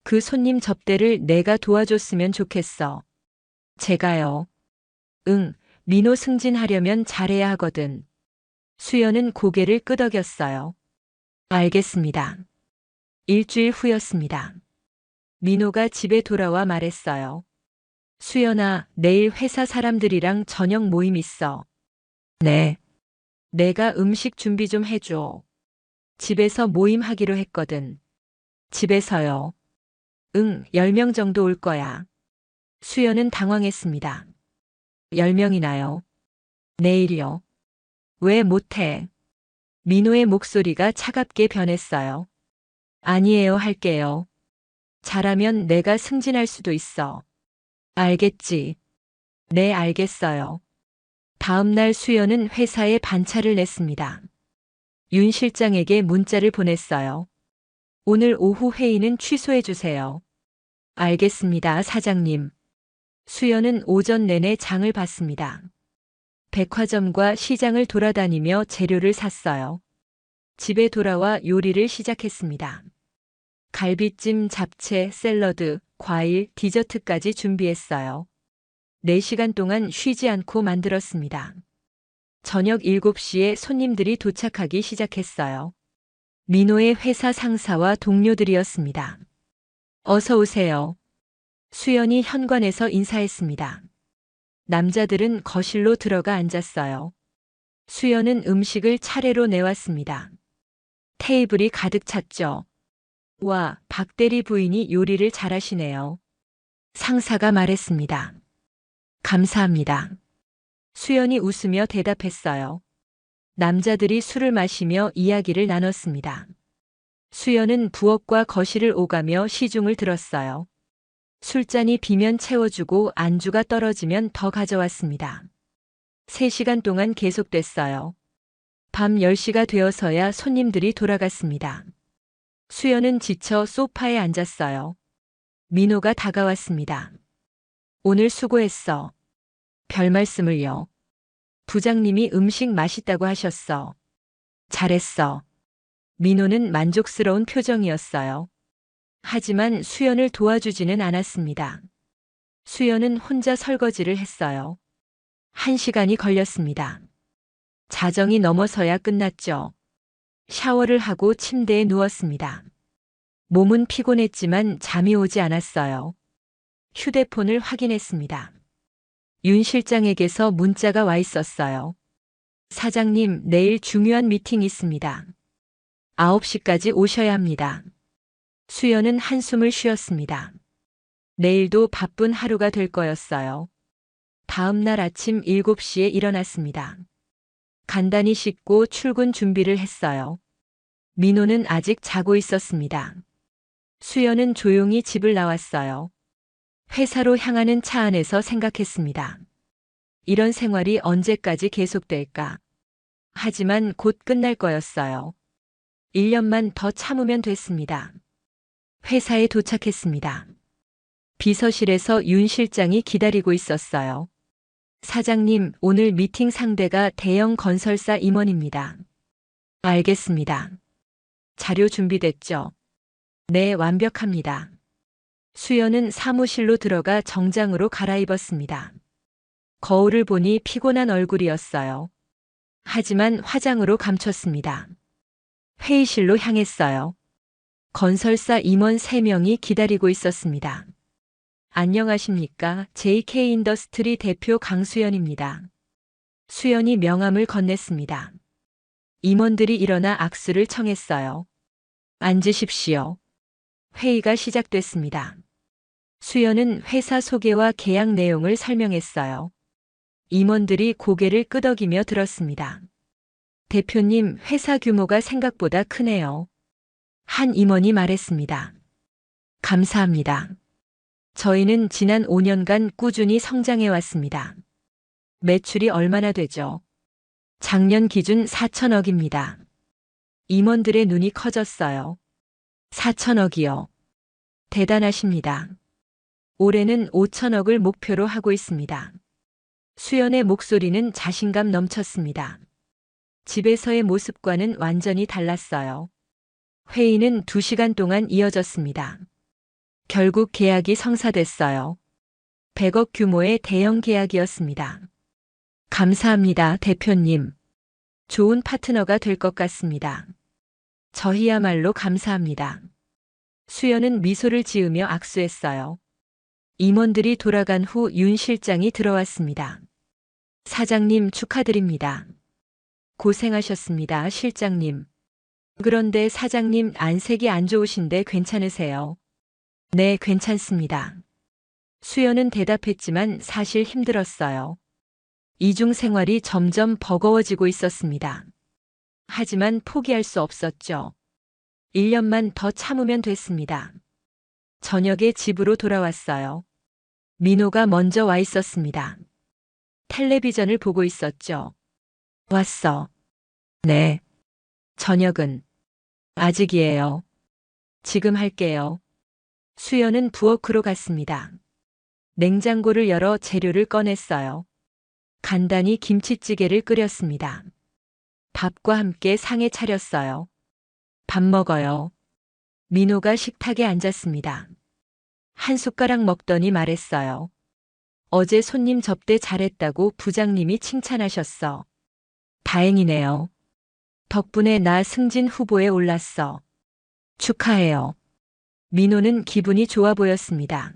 그 손님 접대를 내가 도와줬으면 좋겠어. 제가요. 응, 민호 승진하려면 잘해야 하거든. 수연은 고개를 끄덕였어요. 알겠습니다. 일주일 후였습니다. 민호가 집에 돌아와 말했어요. 수연아, 내일 회사 사람들이랑 저녁 모임 있어. 네. 내가 음식 준비 좀 해줘. 집에서 모임하기로 했거든. 집에서요. 응, 10명 정도 올 거야. 수연은 당황했습니다. 10명이나요? 내일이요. 왜 못해? 민호의 목소리가 차갑게 변했어요. 아니에요, 할게요. 잘하면 내가 승진할 수도 있어. 알겠지. 네, 알겠어요. 다음 날 수연은 회사에 반차를 냈습니다. 윤 실장에게 문자를 보냈어요. 오늘 오후 회의는 취소해 주세요. 알겠습니다, 사장님. 수연은 오전 내내 장을 봤습니다. 백화점과 시장을 돌아다니며 재료를 샀어요. 집에 돌아와 요리를 시작했습니다. 갈비찜, 잡채, 샐러드, 과일, 디저트까지 준비했어요. 4시간 동안 쉬지 않고 만들었습니다. 저녁 7시에 손님들이 도착하기 시작했어요. 민호의 회사 상사와 동료들이었습니다. 어서 오세요. 수연이 현관에서 인사했습니다. 남자들은 거실로 들어가 앉았어요. 수연은 음식을 차례로 내왔습니다. 테이블이 가득 찼죠. 와, 박대리 부인이 요리를 잘하시네요. 상사가 말했습니다. 감사합니다. 수연이 웃으며 대답했어요. 남자들이 술을 마시며 이야기를 나눴습니다. 수연은 부엌과 거실을 오가며 시중을 들었어요. 술잔이 비면 채워주고 안주가 떨어지면 더 가져왔습니다. 3시간 동안 계속됐어요. 밤 10시가 되어서야 손님들이 돌아갔습니다. 수연은 지쳐 소파에 앉았어요. 민호가 다가왔습니다. 오늘 수고했어. 별 말씀을요. 부장님이 음식 맛있다고 하셨어. 잘했어. 민호는 만족스러운 표정이었어요. 하지만 수연을 도와주지는 않았습니다. 수연은 혼자 설거지를 했어요. 1시간이 걸렸습니다. 자정이 넘어서야 끝났죠. 샤워를 하고 침대에 누웠습니다. 몸은 피곤했지만 잠이 오지 않았어요. 휴대폰을 확인했습니다. 윤 실장에게서 문자가 와 있었어요. 사장님, 내일 중요한 미팅 있습니다. 9시까지 오셔야 합니다. 수연은 한숨을 쉬었습니다. 내일도 바쁜 하루가 될 거였어요. 다음 날 아침 7시에 일어났습니다. 간단히 씻고 출근 준비를 했어요. 민호는 아직 자고 있었습니다. 수연은 조용히 집을 나왔어요. 회사로 향하는 차 안에서 생각했습니다. 이런 생활이 언제까지 계속될까? 하지만 곧 끝날 거였어요. 1년만 더 참으면 됐습니다. 회사에 도착했습니다. 비서실에서 윤 실장이 기다리고 있었어요. 사장님, 오늘 미팅 상대가 대형 건설사 임원입니다. 알겠습니다. 자료 준비됐죠? 네, 완벽합니다. 수연은 사무실로 들어가 정장으로 갈아입었습니다. 거울을 보니 피곤한 얼굴이었어요. 하지만 화장으로 감췄습니다. 회의실로 향했어요. 건설사 임원 3명이 기다리고 있었습니다. 안녕하십니까? JK인더스트리 대표 강수연입니다. 수연이 명함을 건넸습니다. 임원들이 일어나 악수를 청했어요. 앉으십시오. 회의가 시작됐습니다. 수연은 회사 소개와 계약 내용을 설명했어요. 임원들이 고개를 끄덕이며 들었습니다. 대표님, 회사 규모가 생각보다 크네요. 한 임원이 말했습니다. 감사합니다. 저희는 지난 5년간 꾸준히 성장해 왔습니다. 매출이 얼마나 되죠? 작년 기준 4천억입니다. 임원들의 눈이 커졌어요. 4천억이요. 대단하십니다. 올해는 5천억을 목표로 하고 있습니다. 수연의 목소리는 자신감 넘쳤습니다. 집에서의 모습과는 완전히 달랐어요. 회의는 2시간 동안 이어졌습니다. 결국 계약이 성사됐어요. 100억 규모의 대형 계약이었습니다. 감사합니다, 대표님. 좋은 파트너가 될 것 같습니다. 저희야말로 감사합니다. 수연은 미소를 지으며 악수했어요. 임원들이 돌아간 후 윤 실장이 들어왔습니다. 사장님 축하드립니다. 고생하셨습니다, 실장님. 그런데 사장님 안색이 안 좋으신데 괜찮으세요? 네, 괜찮습니다. 수연은 대답했지만 사실 힘들었어요. 이중 생활이 점점 버거워지고 있었습니다. 하지만 포기할 수 없었죠. 1년만 더 참으면 됐습니다. 저녁에 집으로 돌아왔어요. 민호가 먼저 와 있었습니다. 텔레비전을 보고 있었죠. 왔어. 네. 저녁은? 아직이에요. 지금 할게요. 수연은 부엌으로 갔습니다. 냉장고를 열어 재료를 꺼냈어요. 간단히 김치찌개를 끓였습니다. 밥과 함께 상에 차렸어요. 밥 먹어요. 민호가 식탁에 앉았습니다. 한 숟가락 먹더니 말했어요. 어제 손님 접대 잘했다고 부장님이 칭찬하셨어. 다행이네요. 덕분에 나 승진 후보에 올랐어. 축하해요. 민호는 기분이 좋아 보였습니다.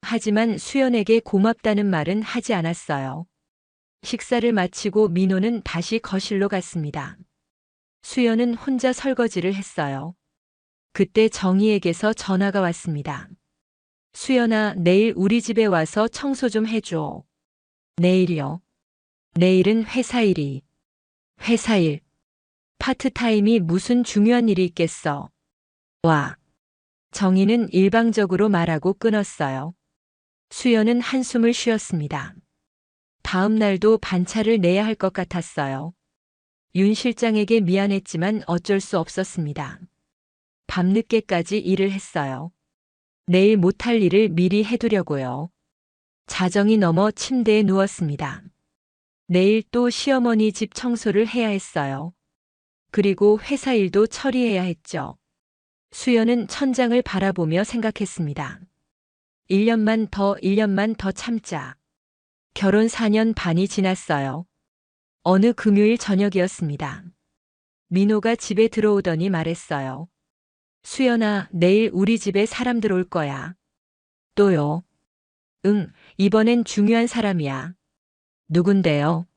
하지만 수연에게 고맙다는 말은 하지 않았어요. 식사를 마치고 민호는 다시 거실로 갔습니다. 수연은 혼자 설거지를 했어요. 그때 정희에게서 전화가 왔습니다. 수연아, 내일 우리 집에 와서 청소 좀 해줘. 내일이요? 내일은 회사 일이. 회사 일. 파트타임이 무슨 중요한 일이 있겠어. 와. 정희는 일방적으로 말하고 끊었어요. 수연은 한숨을 쉬었습니다. 다음 날도 반차를 내야 할 것 같았어요. 윤 실장에게 미안했지만 어쩔 수 없었습니다. 밤늦게까지 일을 했어요. 내일 못할 일을 미리 해두려고요. 자정이 넘어 침대에 누웠습니다. 내일 또 시어머니 집 청소를 해야 했어요. 그리고 회사 일도 처리해야 했죠. 수연은 천장을 바라보며 생각했습니다. 1년만 더 참자. 결혼 4년 반이 지났어요. 어느 금요일 저녁이었습니다. 민호가 집에 들어오더니 말했어요. 수연아, 내일 우리 집에 사람들 올 거야. 또요? 응, 이번엔 중요한 사람이야. 누군데요?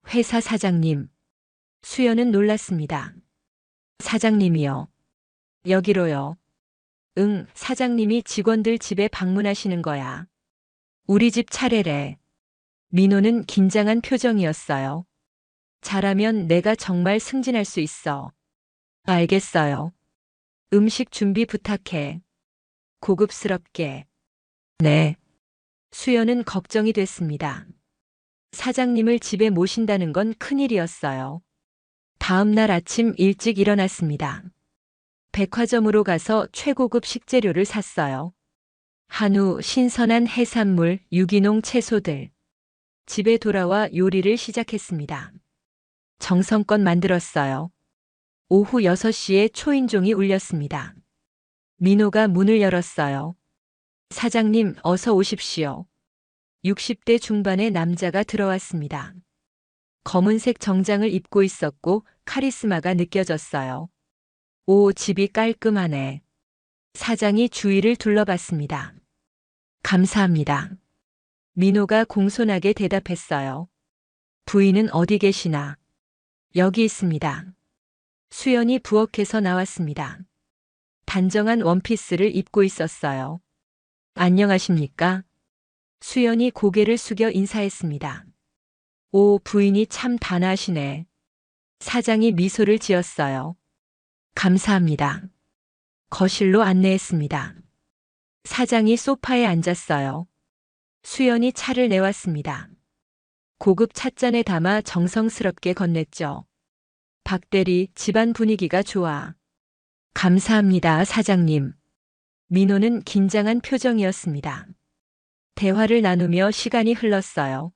회사 사장님. 수연은 놀랐습니다. 사장님이요. 여기로요. 응, 사장님이 직원들 집에 방문하시는 거야. 우리 집 차례래. 민호는 긴장한 표정이었어요. 잘하면 내가 정말 승진할 수 있어. 알겠어요. 음식 준비 부탁해. 고급스럽게. 네. 수연은 걱정이 됐습니다. 사장님을 집에 모신다는 건 큰일이었어요. 다음 날 아침 일찍 일어났습니다. 백화점으로 가서 최고급 식재료를 샀어요. 한우, 신선한 해산물, 유기농 채소들. 집에 돌아와 요리를 시작했습니다. 정성껏 만들었어요. 오후 6시에 초인종이 울렸습니다. 민호가 문을 열었어요. 사장님, 어서 오십시오. 60대 중반의 남자가 들어왔습니다. 검은색 정장을 입고 있었고 카리스마가 느껴졌어요. 오, 집이 깔끔하네. 사장이 주위를 둘러봤습니다. 감사합니다. 민호가 공손하게 대답했어요. 부인은 어디 계시나? 여기 있습니다. 수연이 부엌에서 나왔습니다. 단정한 원피스를 입고 있었어요. 안녕하십니까? 수연이 고개를 숙여 인사했습니다. 오, 부인이 참 단아하시네. 사장이 미소를 지었어요. 감사합니다. 거실로 안내했습니다. 사장이 소파에 앉았어요. 수연이 차를 내왔습니다. 고급 찻잔에 담아 정성스럽게 건넸죠. 박대리, 집안 분위기가 좋아. 감사합니다, 사장님. 민호는 긴장한 표정이었습니다. 대화를 나누며 시간이 흘렀어요.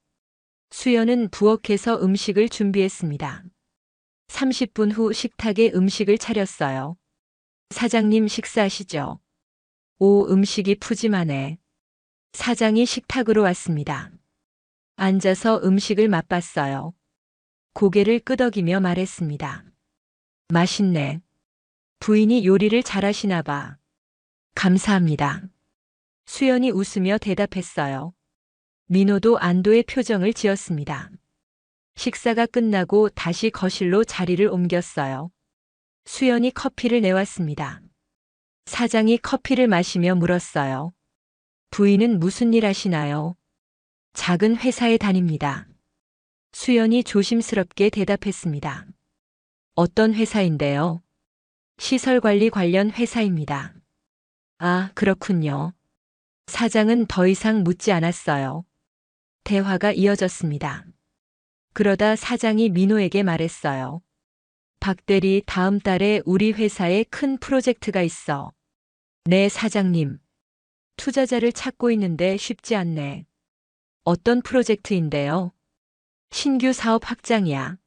수연은 부엌에서 음식을 준비했습니다. 30분 후 식탁에 음식을 차렸어요. 사장님 식사하시죠? 오, 음식이 푸짐하네. 사장이 식탁으로 왔습니다. 앉아서 음식을 맛봤어요. 고개를 끄덕이며 말했습니다. 맛있네. 부인이 요리를 잘하시나 봐. 감사합니다. 수연이 웃으며 대답했어요. 민호도 안도의 표정을 지었습니다. 식사가 끝나고 다시 거실로 자리를 옮겼어요. 수연이 커피를 내왔습니다. 사장이 커피를 마시며 물었어요. 부인은 무슨 일 하시나요? 작은 회사에 다닙니다. 수연이 조심스럽게 대답했습니다. 어떤 회사인데요? 시설관리 관련 회사입니다. 아, 그렇군요. 사장은 더 이상 묻지 않았어요. 대화가 이어졌습니다. 그러다 사장이 민호에게 말했어요. 박 대리, 다음 달에 우리 회사에 큰 프로젝트가 있어. 네, 사장님. 투자자를 찾고 있는데 쉽지 않네. 어떤 프로젝트인데요? 신규 사업 확장이야.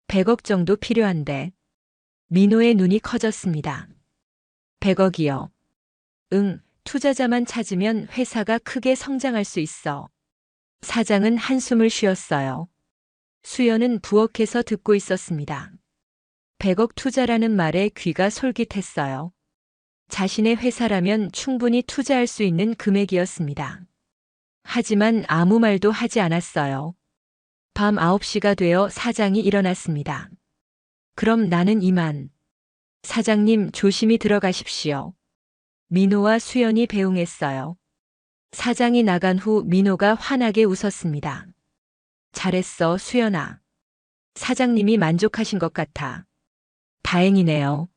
100억 정도 필요한데. 민호의 눈이 커졌습니다. 100억이요. 응, 투자자만 찾으면 회사가 크게 성장할 수 있어. 사장은 한숨을 쉬었어요. 수연은 부엌에서 듣고 있었습니다. 100억 투자라는 말에 귀가 솔깃했어요. 자신의 회사라면 충분히 투자할 수 있는 금액이었습니다. 하지만 아무 말도 하지 않았어요. 밤 9시가 되어 사장이 일어났습니다. 그럼 나는 이만. 사장님, 조심히 들어가십시오. 민호와 수연이 배웅했어요. 사장이 나간 후 민호가 환하게 웃었습니다. 잘했어, 수연아. 사장님이 만족하신 것 같아. 다행이네요.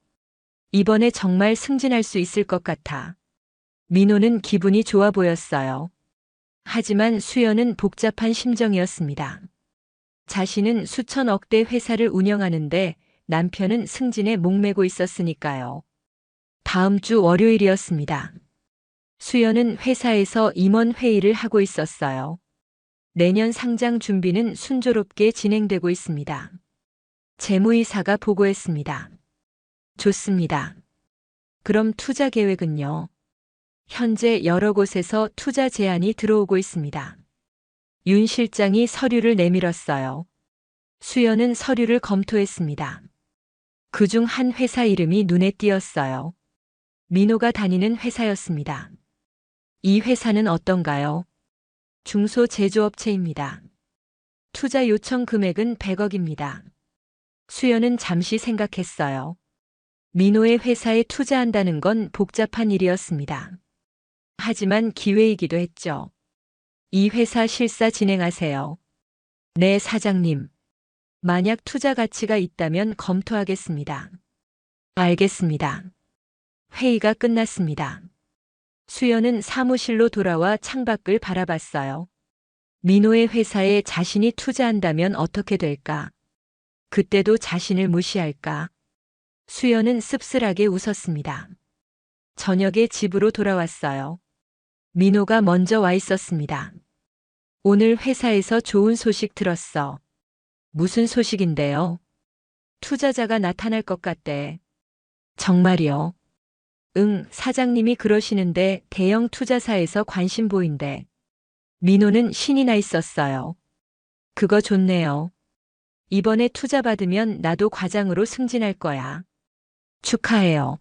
이번에 정말 승진할 수 있을 것 같아. 민호는 기분이 좋아 보였어요. 하지만 수연은 복잡한 심정이었습니다. 자신은 수천억대 회사를 운영하는데 남편은 승진에 목매고 있었으니까요. 다음 주 월요일이었습니다. 수연은 회사에서 임원 회의를 하고 있었어요. 내년 상장 준비는 순조롭게 진행되고 있습니다. 재무이사가 보고했습니다. 좋습니다. 그럼 투자 계획은요? 현재 여러 곳에서 투자 제안이 들어오고 있습니다. 윤 실장이 서류를 내밀었어요. 수연은 서류를 검토했습니다. 그중 한 회사 이름이 눈에 띄었어요. 민호가 다니는 회사였습니다. 이 회사는 어떤가요? 중소제조업체입니다. 투자 요청 금액은 100억입니다. 수연은 잠시 생각했어요. 민호의 회사에 투자한다는 건 복잡한 일이었습니다. 하지만 기회이기도 했죠. 이 회사 실사 진행하세요. 네, 사장님. 만약 투자 가치가 있다면 검토하겠습니다. 알겠습니다. 회의가 끝났습니다. 수연은 사무실로 돌아와 창밖을 바라봤어요. 민호의 회사에 자신이 투자한다면 어떻게 될까? 그때도 자신을 무시할까? 수연은 씁쓸하게 웃었습니다. 저녁에 집으로 돌아왔어요. 민호가 먼저 와 있었습니다. 오늘 회사에서 좋은 소식 들었어. 무슨 소식인데요? 투자자가 나타날 것 같대. 정말이요? 응, 사장님이 그러시는데 대형 투자사에서 관심 보인대. 민호는 신이 나 있었어요. 그거 좋네요. 이번에 투자 받으면 나도 과장으로 승진할 거야. 축하해요.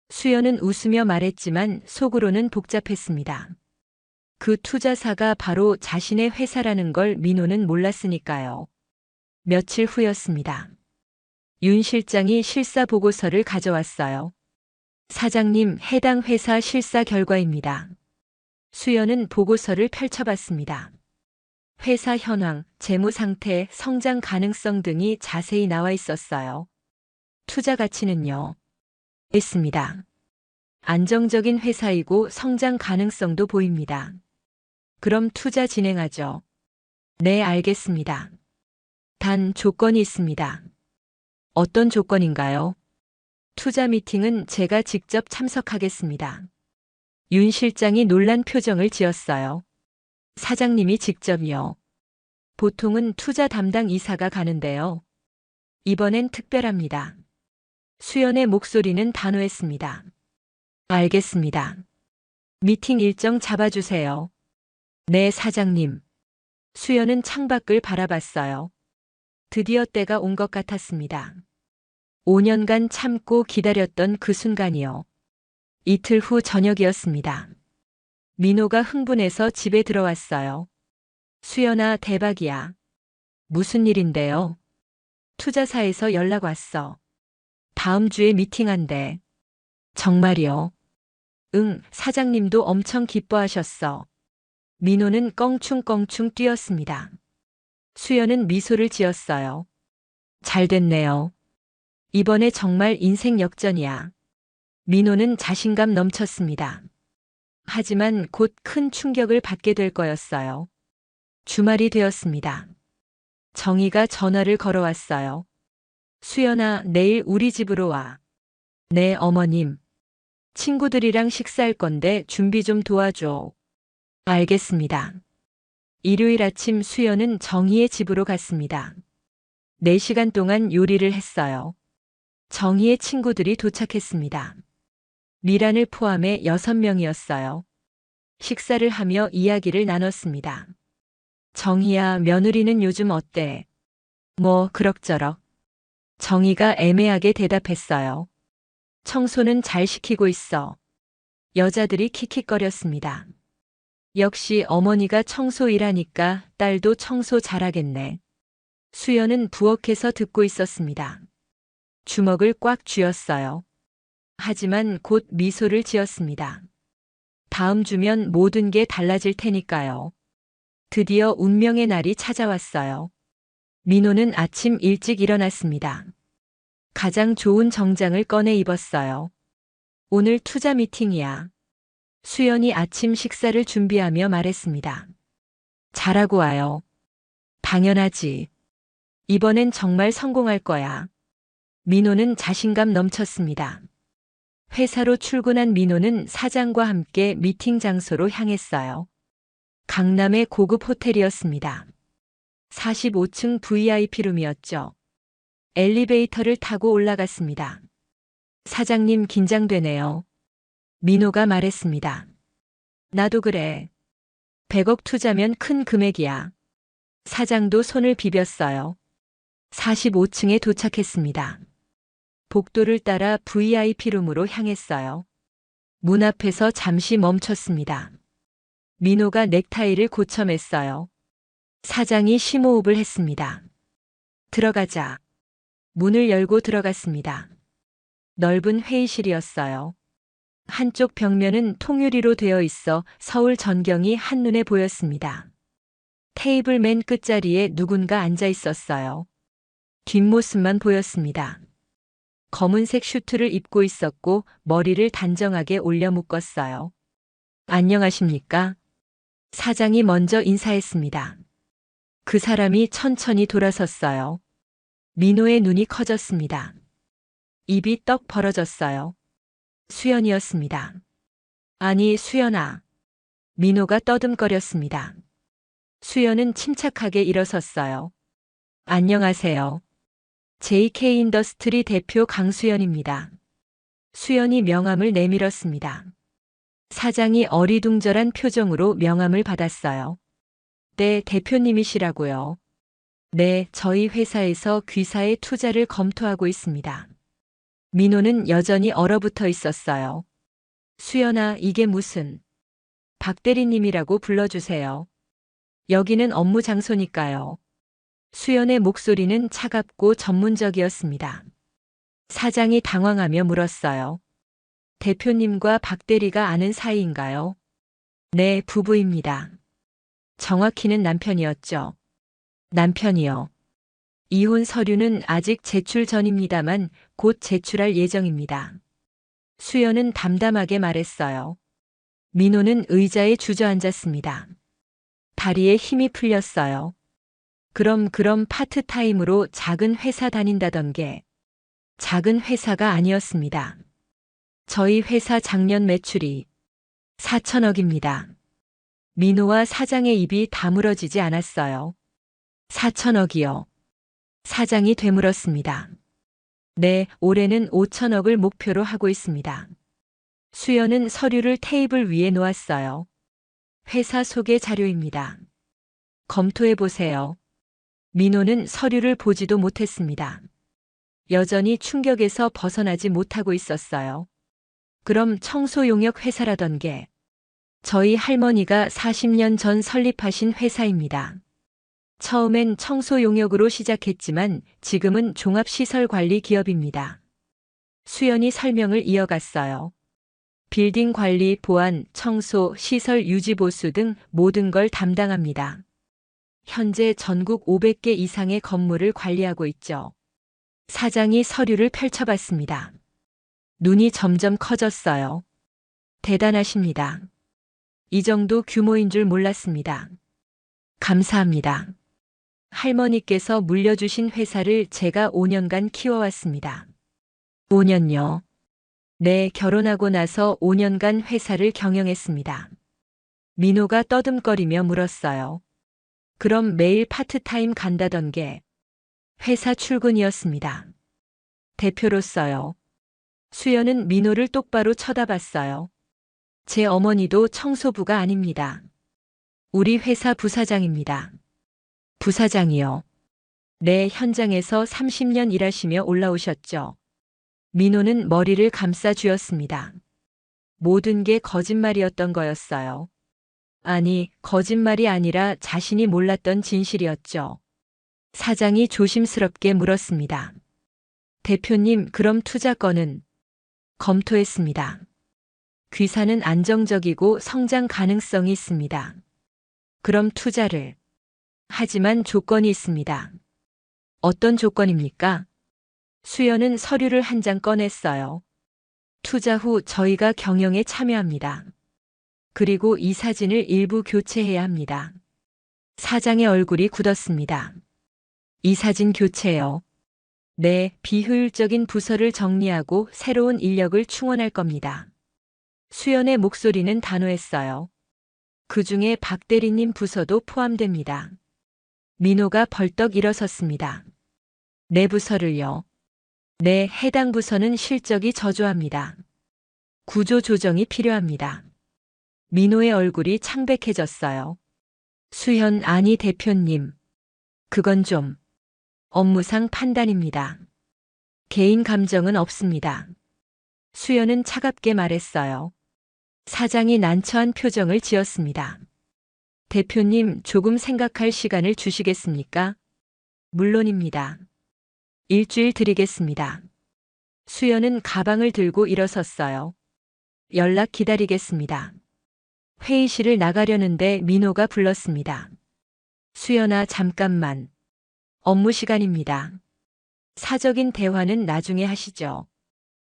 수연은 웃으며 말했지만 속으로는 복잡했습니다. 그 투자사가 바로 자신의 회사라는 걸 민호는 몰랐으니까요. 며칠 후였습니다. 윤 실장이 실사 보고서를 가져왔어요. 사장님, 해당 회사 실사 결과입니다. 수연은 보고서를 펼쳐봤습니다. 회사 현황, 재무 상태, 성장 가능성 등이 자세히 나와 있었어요. 투자 가치는요? 있습니다. 안정적인 회사이고 성장 가능성도 보입니다. 그럼 투자 진행하죠. 네, 알겠습니다. 단 조건이 있습니다. 어떤 조건인가요? 투자 미팅은 제가 직접 참석하겠습니다. 윤 실장이 놀란 표정을 지었어요. 사장님이 직접요. 보통은 투자 담당 이사가 가는데요. 이번엔 특별합니다. 수연의 목소리는 단호했습니다. 알겠습니다. 미팅 일정 잡아주세요. 네, 사장님. 수연은 창밖을 바라봤어요. 드디어 때가 온 것 같았습니다. 5년간 참고 기다렸던 그 순간이요. 이틀 후 저녁이었습니다. 민호가 흥분해서 집에 들어왔어요. 수연아, 대박이야. 무슨 일인데요? 투자사에서 연락 왔어. 다음 주에 미팅한대. 정말이요? 응, 사장님도 엄청 기뻐하셨어. 민호는 껑충껑충 뛰었습니다. 수연은 미소를 지었어요. 잘 됐네요. 이번에 정말 인생 역전이야. 민호는 자신감 넘쳤습니다. 하지만 곧 큰 충격을 받게 될 거였어요. 주말이 되었습니다. 정희가 전화를 걸어왔어요. 수연아, 내일 우리 집으로 와. 네, 어머님. 친구들이랑 식사할 건데 준비 좀 도와줘. 알겠습니다. 일요일 아침 수연은 정희의 집으로 갔습니다. 4시간 동안 요리를 했어요. 정희의 친구들이 도착했습니다. 미란을 포함해 6명이었어요. 식사를 하며 이야기를 나눴습니다. 정희야, 며느리는 요즘 어때? 뭐 그럭저럭. 정희가 애매하게 대답했어요. 청소는 잘 시키고 있어. 여자들이 킥킥거렸습니다. 역시 어머니가 청소 일하니까 딸도 청소 잘하겠네. 수연은 부엌에서 듣고 있었습니다. 주먹을 꽉 쥐었어요. 하지만 곧 미소를 지었습니다. 다음 주면 모든 게 달라질 테니까요. 드디어 운명의 날이 찾아왔어요. 민호는 아침 일찍 일어났습니다. 가장 좋은 정장을 꺼내 입었어요. 오늘 투자 미팅이야. 수연이 아침 식사를 준비하며 말했습니다. 잘하고 와요. 당연하지. 이번엔 정말 성공할 거야. 민호는 자신감 넘쳤습니다. 회사로 출근한 민호는 사장과 함께 미팅 장소로 향했어요. 강남의 고급 호텔이었습니다. 45층 VIP룸이었죠. 엘리베이터를 타고 올라갔습니다. 사장님, 긴장되네요. 민호가 말했습니다. 나도 그래. 100억 투자면 큰 금액이야. 사장도 손을 비볐어요. 45층에 도착했습니다. 복도를 따라 VIP룸으로 향했어요. 문 앞에서 잠시 멈췄습니다. 민호가 넥타이를 고쳐맸어요. 사장이 심호흡을 했습니다. 들어가자. 문을 열고 들어갔습니다. 넓은 회의실이었어요. 한쪽 벽면은 통유리로 되어 있어 서울 전경이 한눈에 보였습니다. 테이블 맨 끝자리에 누군가 앉아 있었어요. 뒷모습만 보였습니다. 검은색 슈트를 입고 있었고 머리를 단정하게 올려 묶었어요. 안녕하십니까? 사장이 먼저 인사했습니다. 그 사람이 천천히 돌아섰어요. 민호의 눈이 커졌습니다. 입이 떡 벌어졌어요. 수연이었습니다. 아니, 수연아. 민호가 떠듬거렸습니다. 수연은 침착하게 일어섰어요. 안녕하세요. JK인더스트리 대표 강수연입니다. 수연이 명함을 내밀었습니다. 사장이 어리둥절한 표정으로 명함을 받았어요. 네, 대표님이시라고요. 네, 저희 회사에서 귀사의 투자를 검토하고 있습니다. 민호는 여전히 얼어붙어 있었어요. 수연아, 이게 무슨... 박 대리님이라고 불러주세요. 여기는 업무 장소니까요. 수연의 목소리는 차갑고 전문적이었습니다. 사장이 당황하며 물었어요. 대표님과 박 대리가 아는 사이인가요? 네, 부부입니다. 정확히는 남편이었죠. 남편이요. 이혼 서류는 아직 제출 전입니다만 곧 제출할 예정입니다. 수연은 담담하게 말했어요. 민호는 의자에 주저앉았습니다. 다리에 힘이 풀렸어요. 그럼 파트타임으로 작은 회사 다닌다던 게 작은 회사가 아니었습니다. 저희 회사 작년 매출이 4천억입니다. 민호와 사장의 입이 다물어지지 않았어요. 4천억이요. 사장이 되물었습니다. 네, 올해는 5천억을 목표로 하고 있습니다. 수연은 서류를 테이블 위에 놓았어요. 회사 소개 자료입니다. 검토해 보세요. 민호는 서류를 보지도 못했습니다. 여전히 충격에서 벗어나지 못하고 있었어요. 그럼 청소용역 회사라던 게 저희 할머니가 40년 전 설립하신 회사입니다. 처음엔 청소용역으로 시작했지만 지금은 종합시설관리 기업입니다. 수연이 설명을 이어갔어요. 빌딩 관리, 보안, 청소, 시설 유지 보수 등 모든 걸 담당합니다. 현재 전국 500개 이상의 건물을 관리하고 있죠. 사장이 서류를 펼쳐봤습니다. 눈이 점점 커졌어요. 대단하십니다. 이 정도 규모인 줄 몰랐습니다. 감사합니다. 할머니께서 물려주신 회사를 제가 5년간 키워왔습니다. 5년요? 네, 결혼하고 나서 5년간 회사를 경영했습니다. 민호가 떠듬거리며 물었어요. 그럼 매일 파트타임 간다던 게 회사 출근이었습니다. 대표로서요. 수연은 민호를 똑바로 쳐다봤어요. 제 어머니도 청소부가 아닙니다. 우리 회사 부사장입니다. 부사장이요. 네, 현장에서 30년 일하시며 올라오셨죠. 민호는 머리를 감싸 쥐었습니다. 모든 게 거짓말이었던 거였어요. 아니, 거짓말이 아니라 자신이 몰랐던 진실이었죠. 사장이 조심스럽게 물었습니다. 대표님, 그럼 투자 건은? 검토했습니다. 귀사는 안정적이고 성장 가능성이 있습니다. 그럼 투자를. 하지만 조건이 있습니다. 어떤 조건입니까? 수연은 서류를 한 장 꺼냈어요. 투자 후 저희가 경영에 참여합니다. 그리고 이 사진을 일부 교체해야 합니다. 사장의 얼굴이 굳었습니다. 이 사진 교체요. 네, 비효율적인 부서를 정리하고 새로운 인력을 충원할 겁니다. 수연의 목소리는 단호했어요. 그 중에 박 대리님 부서도 포함됩니다. 민호가 벌떡 일어섰습니다. 내 부서를요? 네, 해당 부서는 실적이 저조합니다. 구조 조정이 필요합니다. 민호의 얼굴이 창백해졌어요. 수연, 아니 대표님. 그건 좀 업무상 판단입니다. 개인 감정은 없습니다. 수연은 차갑게 말했어요. 사장이 난처한 표정을 지었습니다. 대표님, 조금 생각할 시간을 주시겠습니까? 물론입니다. 일주일 드리겠습니다. 수연은 가방을 들고 일어섰어요. 연락 기다리겠습니다. 회의실을 나가려는데 민호가 불렀습니다. 수연아, 잠깐만. 업무 시간입니다. 사적인 대화는 나중에 하시죠.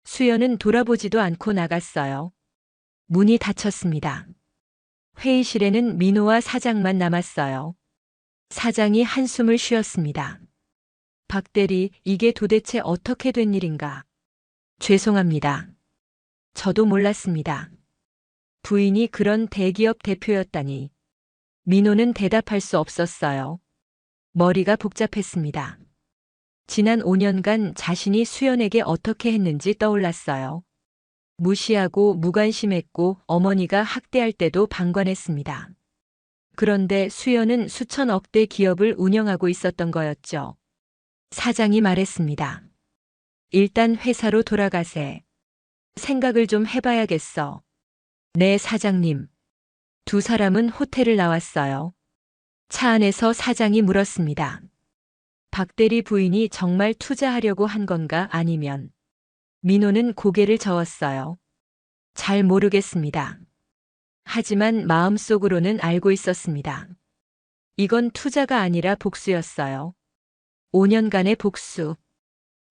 수연은 돌아보지도 않고 나갔어요. 문이 닫혔습니다. 회의실에는 민호와 사장만 남았어요. 사장이 한숨을 쉬었습니다. 박 대리, 이게 도대체 어떻게 된 일인가? 죄송합니다. 저도 몰랐습니다. 부인이 그런 대기업 대표였다니. 민호는 대답할 수 없었어요. 머리가 복잡했습니다. 지난 5년간 자신이 수연에게 어떻게 했는지 떠올랐어요. 무시하고 무관심했고 어머니가 학대할 때도 방관했습니다. 그런데 수연은 수천억 대 기업을 운영하고 있었던 거였죠. 사장이 말했습니다. 일단 회사로 돌아가세. 생각을 좀 해봐야겠어. 네, 사장님. 두 사람은 호텔을 나왔어요. 차 안에서 사장이 물었습니다. 박 대리 부인이 정말 투자하려고 한 건가 아니면? 민호는 고개를 저었어요. 잘 모르겠습니다. 하지만 마음속으로는 알고 있었습니다. 이건 투자가 아니라 복수였어요. 5년간의 복수.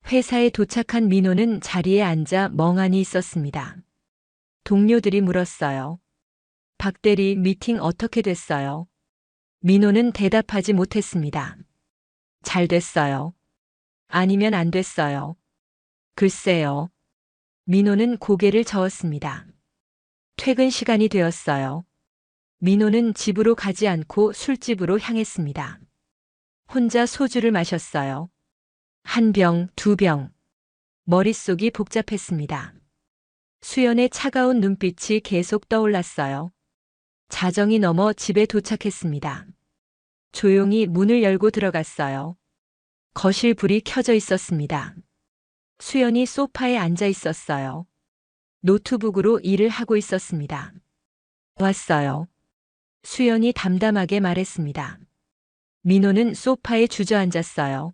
회사에 도착한 민호는 자리에 앉아 멍하니 있었습니다. 동료들이 물었어요. 박 대리, 미팅 어떻게 됐어요? 민호는 대답하지 못했습니다. 잘 됐어요. 아니면 안 됐어요. 글쎄요. 민호는 고개를 저었습니다. 퇴근 시간이 되었어요. 민호는 집으로 가지 않고 술집으로 향했습니다. 혼자 소주를 마셨어요. 한 병, 두 병. 머릿속이 복잡했습니다. 수연의 차가운 눈빛이 계속 떠올랐어요. 자정이 넘어 집에 도착했습니다. 조용히 문을 열고 들어갔어요. 거실 불이 켜져 있었습니다. 수연이 소파에 앉아 있었어요. 노트북으로 일을 하고 있었습니다. 왔어요. 수연이 담담하게 말했습니다. 민호는 소파에 주저앉았어요.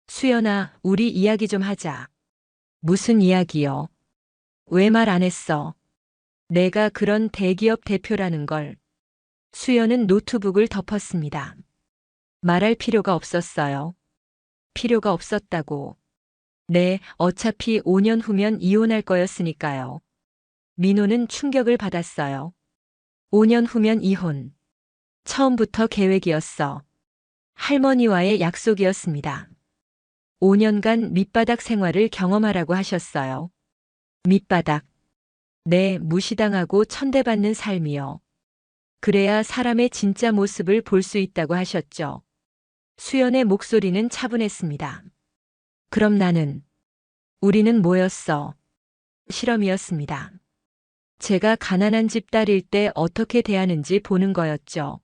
수연아, 우리 이야기 좀 하자. 무슨 이야기요? 왜 말 안 했어? 내가 그런 대기업 대표라는 걸. 수연은 노트북을 덮었습니다. 말할 필요가 없었어요. 필요가 없었다고. 네, 어차피 5년 후면 이혼할 거였으니까요. 민호는 충격을 받았어요. 5년 후면 이혼. 처음부터 계획이었어. 할머니와의 약속이었습니다. 5년간 밑바닥 생활을 경험하라고 하셨어요. 밑바닥. 네, 무시당하고 천대받는 삶이요. 그래야 사람의 진짜 모습을 볼 수 있다고 하셨죠. 수연의 목소리는 차분했습니다. 그럼 나는, 우리는 뭐였어? 실험이었습니다. 제가 가난한 집 딸일 때 어떻게 대하는지 보는 거였죠.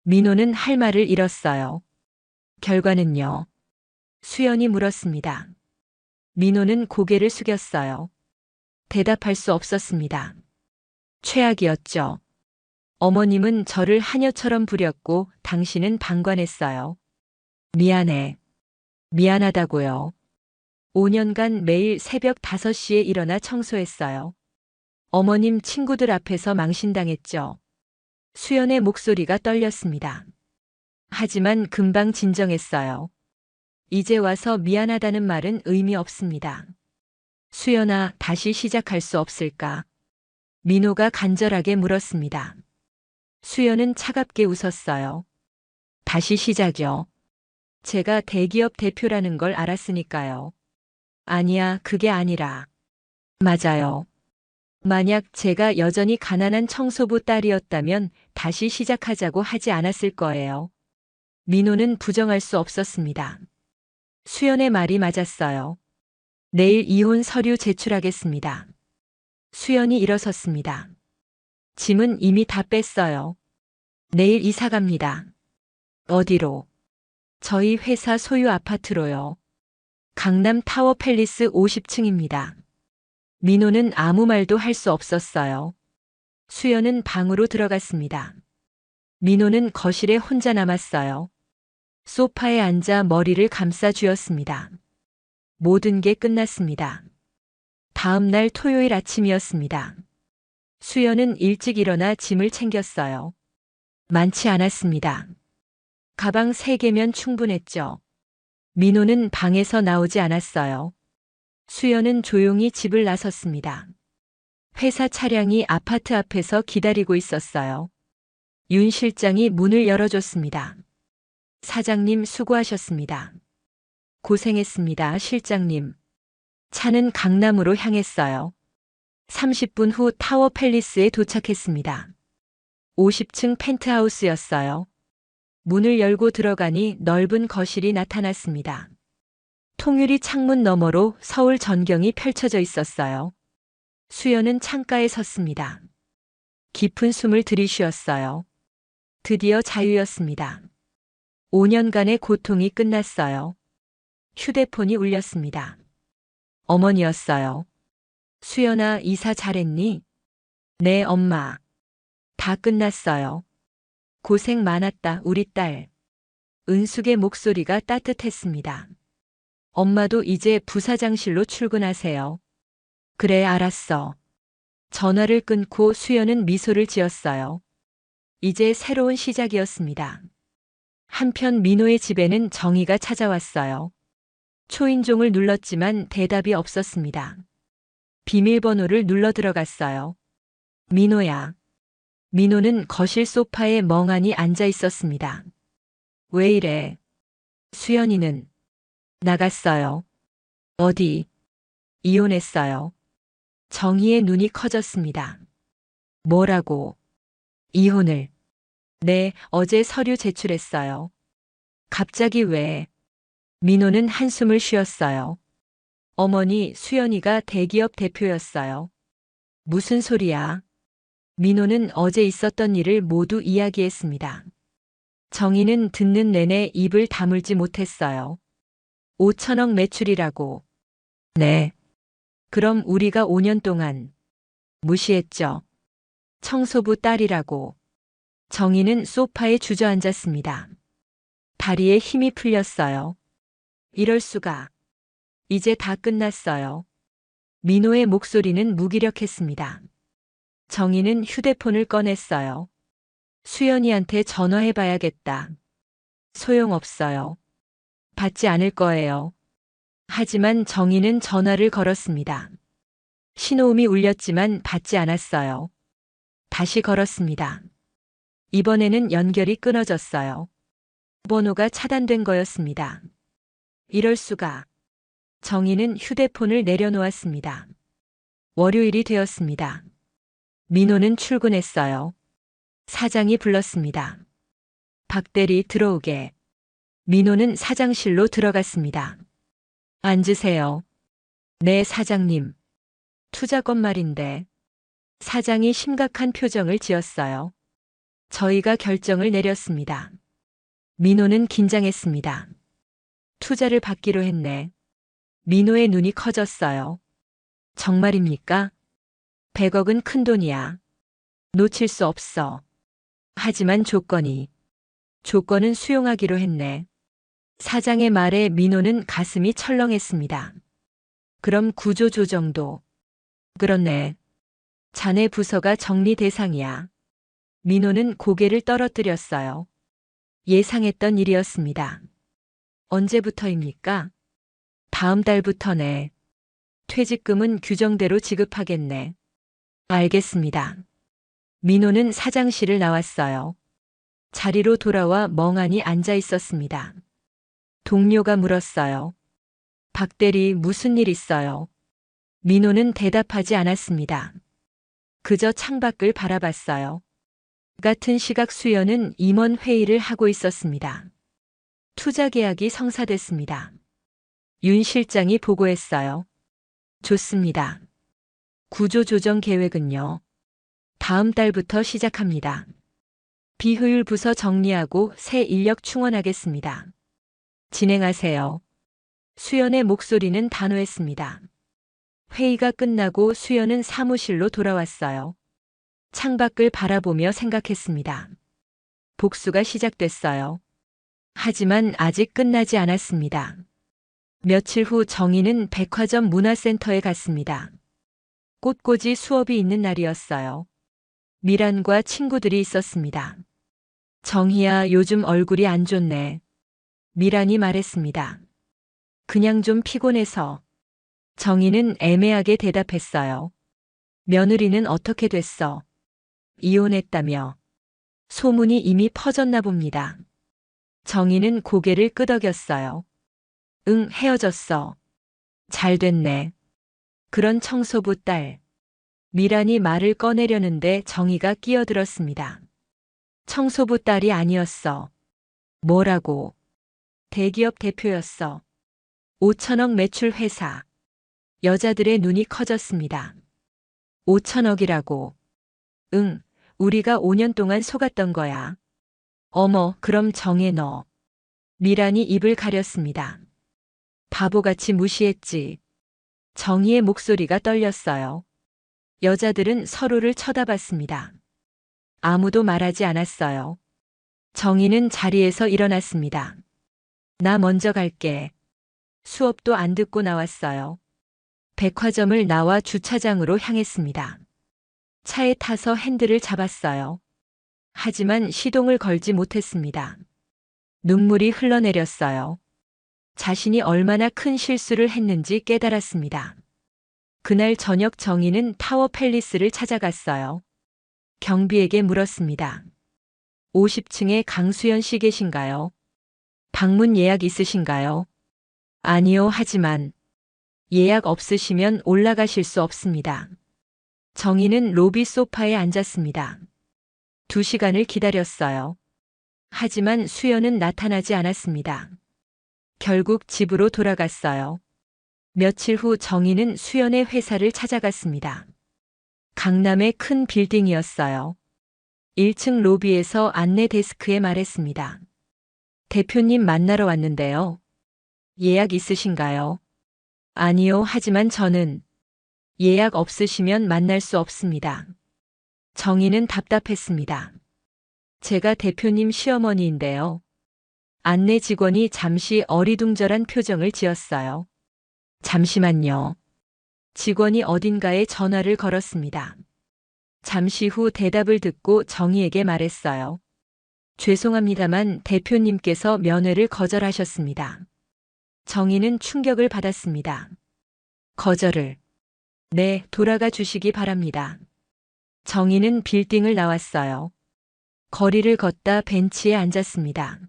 민호는 할 말을 잃었어요. 결과는요? 수연이 물었습니다. 민호는 고개를 숙였어요. 대답할 수 없었습니다. 최악이었죠. 어머님은 저를 하녀처럼 부렸고 당신은 방관했어요. 미안해. 미안하다고요. 5년간 매일 새벽 5시에 일어나 청소했어요. 어머님 친구들 앞에서 망신당했죠. 수연의 목소리가 떨렸습니다. 하지만 금방 진정했어요. 이제 와서 미안하다는 말은 의미 없습니다. 수연아, 다시 시작할 수 없을까? 민호가 간절하게 물었습니다. 수연은 차갑게 웃었어요. 다시 시작이요. 제가 대기업 대표라는 걸 알았으니까요. 아니야, 그게 아니라. 맞아요. 만약 제가 여전히 가난한 청소부 딸이었다면 다시 시작하자고 하지 않았을 거예요. 민호는 부정할 수 없었습니다. 수연의 말이 맞았어요. 내일 이혼 서류 제출하겠습니다. 수연이 일어섰습니다. 짐은 이미 다 뺐어요. 내일 이사 갑니다. 어디로? 저희 회사 소유 아파트로요. 강남 타워 팰리스 50층입니다. 민호는 아무 말도 할 수 없었어요. 수연은 방으로 들어갔습니다. 민호는 거실에 혼자 남았어요. 소파에 앉아 머리를 감싸 쥐었습니다. 모든 게 끝났습니다. 다음 날 토요일 아침이었습니다. 수연은 일찍 일어나 짐을 챙겼어요. 많지 않았습니다. 가방 3개면 충분했죠. 민호는 방에서 나오지 않았어요. 수연은 조용히 집을 나섰습니다. 회사 차량이 아파트 앞에서 기다리고 있었어요. 윤 실장이 문을 열어줬습니다. 사장님 수고하셨습니다. 고생했습니다, 실장님. 차는 강남으로 향했어요. 30분 후 타워 팰리스에 도착했습니다. 50층 펜트하우스였어요. 문을 열고 들어가니 넓은 거실이 나타났습니다. 통유리 창문 너머로 서울 전경이 펼쳐져 있었어요. 수연은 창가에 섰습니다. 깊은 숨을 들이쉬었어요. 드디어 자유였습니다. 5년간의 고통이 끝났어요. 휴대폰이 울렸습니다. 어머니였어요. 수연아, 이사 잘했니? 네, 엄마. 다 끝났어요. 고생 많았다, 우리 딸. 은숙의 목소리가 따뜻했습니다. 엄마도 이제 부사장실로 출근하세요. 그래, 알았어. 전화를 끊고 수연은 미소를 지었어요. 이제 새로운 시작이었습니다. 한편 민호의 집에는 정희가 찾아왔어요. 초인종을 눌렀지만 대답이 없었습니다. 비밀번호를 눌러 들어갔어요. 민호야. 민호는 거실 소파에 멍하니 앉아 있었습니다. 왜 이래? 수연이는 나갔어요. 어디? 이혼했어요. 정희의 눈이 커졌습니다. 뭐라고? 이혼을. 네, 어제 서류 제출했어요. 갑자기 왜? 민호는 한숨을 쉬었어요. 어머니, 수연이가 대기업 대표였어요. 무슨 소리야? 민호는 어제 있었던 일을 모두 이야기했습니다. 정희는 듣는 내내 입을 다물지 못했어요. 5천억 매출이라고. 네. 그럼 우리가 5년 동안 무시했죠. 청소부 딸이라고. 정희는 소파에 주저앉았습니다. 다리에 힘이 풀렸어요. 이럴 수가. 이제 다 끝났어요. 민호의 목소리는 무기력했습니다. 정희는 휴대폰을 꺼냈어요. 수연이한테 전화해봐야겠다. 소용없어요. 받지 않을 거예요. 하지만 정희는 전화를 걸었습니다. 신호음이 울렸지만 받지 않았어요. 다시 걸었습니다. 이번에는 연결이 끊어졌어요. 번호가 차단된 거였습니다. 이럴 수가. 정희는 휴대폰을 내려놓았습니다. 월요일이 되었습니다. 민호는 출근했어요. 사장이 불렀습니다. 박 대리 들어오게. 민호는 사장실로 들어갔습니다. 앉으세요. 네, 사장님. 투자건 말인데. 사장이 심각한 표정을 지었어요. 저희가 결정을 내렸습니다. 민호는 긴장했습니다. 투자를 받기로 했네. 민호의 눈이 커졌어요. 정말입니까? 100억은 큰 돈이야. 놓칠 수 없어. 하지만 조건은 수용하기로 했네. 사장의 말에 민호는 가슴이 철렁했습니다. 그럼 구조조정도. 그렇네. 자네 부서가 정리 대상이야. 민호는 고개를 떨어뜨렸어요. 예상했던 일이었습니다. 언제부터입니까? 다음 달부터네. 퇴직금은 규정대로 지급하겠네. 알겠습니다. 민호는 사장실을 나왔어요. 자리로 돌아와 멍하니 앉아 있었습니다. 동료가 물었어요. 박 대리 무슨 일 있어요? 민호는 대답하지 않았습니다. 그저 창밖을 바라봤어요. 같은 시각 수연은 임원 회의를 하고 있었습니다. 투자 계약이 성사됐습니다. 윤 실장이 보고했어요. 좋습니다. 구조조정 계획은요? 다음 달부터 시작합니다. 비효율 부서 정리하고 새 인력 충원하겠습니다. 진행하세요. 수연의 목소리는 단호했습니다. 회의가 끝나고 수연은 사무실로 돌아왔어요. 창밖을 바라보며 생각했습니다. 복수가 시작됐어요. 하지만 아직 끝나지 않았습니다. 며칠 후 정희는 백화점 문화센터에 갔습니다. 꽃꽂이 수업이 있는 날이었어요. 미란과 친구들이 있었습니다. 정희야, 요즘 얼굴이 안 좋네. 미란이 말했습니다. 그냥 좀 피곤해서. 정희는 애매하게 대답했어요. 며느리는 어떻게 됐어? 이혼했다며. 소문이 이미 퍼졌나 봅니다. 정희는 고개를 끄덕였어요. 응, 헤어졌어. 잘 됐네. 그런 청소부 딸. 미란이 말을 꺼내려는데 정희가 끼어들었습니다. 청소부 딸이 아니었어. 뭐라고? 대기업 대표였어. 5천억 매출 회사. 여자들의 눈이 커졌습니다. 5천억이라고. 응, 우리가 5년 동안 속았던 거야. 어머, 그럼 정해 너. 미란이 입을 가렸습니다. 바보같이 무시했지. 정희의 목소리가 떨렸어요. 여자들은 서로를 쳐다봤습니다. 아무도 말하지 않았어요. 정희는 자리에서 일어났습니다. 나 먼저 갈게. 수업도 안 듣고 나왔어요. 백화점을 나와 주차장으로 향했습니다. 차에 타서 핸들을 잡았어요. 하지만 시동을 걸지 못했습니다. 눈물이 흘러내렸어요. 자신이 얼마나 큰 실수를 했는지 깨달았습니다. 그날 저녁 정희는 타워 팰리스를 찾아갔어요. 경비에게 물었습니다. 50층에 강수연 씨 계신가요? 방문 예약 있으신가요? 아니요, 하지만 예약 없으시면 올라가실 수 없습니다. 정희는 로비 소파에 앉았습니다. 2시간을 기다렸어요. 하지만 수연은 나타나지 않았습니다. 결국 집으로 돌아갔어요. 며칠 후 정희는 수연의 회사를 찾아갔습니다. 강남의 큰 빌딩이었어요. 1층 로비에서 안내 데스크에 말했습니다. 대표님 만나러 왔는데요. 예약 있으신가요? 아니요, 하지만 저는 예약 없으시면 만날 수 없습니다. 정희는 답답했습니다. 제가 대표님 시어머니인데요. 안내 직원이 잠시 어리둥절한 표정을 지었어요. 잠시만요. 직원이 어딘가에 전화를 걸었습니다. 잠시 후 대답을 듣고 정희에게 말했어요. 죄송합니다만 대표님께서 면회를 거절하셨습니다. 정희는 충격을 받았습니다. 거절을. 네, 돌아가 주시기 바랍니다. 정희는 빌딩을 나왔어요. 거리를 걷다 벤치에 앉았습니다.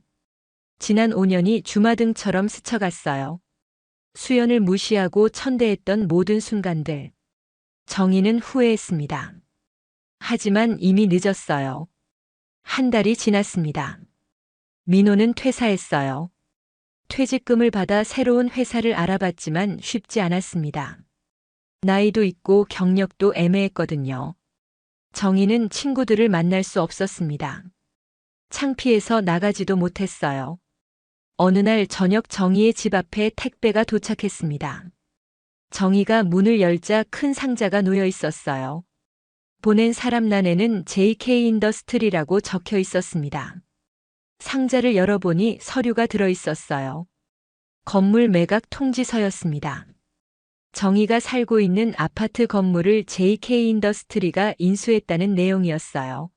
지난 5년이 주마등처럼 스쳐갔어요. 수연을 무시하고 천대했던 모든 순간들. 정희는 후회했습니다. 하지만 이미 늦었어요. 한 달이 지났습니다. 민호는 퇴사했어요. 퇴직금을 받아 새로운 회사를 알아봤지만 쉽지 않았습니다. 나이도 있고 경력도 애매했거든요. 정희는 친구들을 만날 수 없었습니다. 창피해서 나가지도 못했어요. 어느 날 저녁 정희의 집 앞에 택배가 도착했습니다. 정희가 문을 열자 큰 상자가 놓여 있었어요. 보낸 사람 란에는 JK 인더스트리라고 적혀 있었습니다. 상자를 열어보니 서류가 들어 있었어요. 건물 매각 통지서였습니다. 정희가 살고 있는 아파트 건물을 JK 인더스트리가 인수했다는 내용이었어요.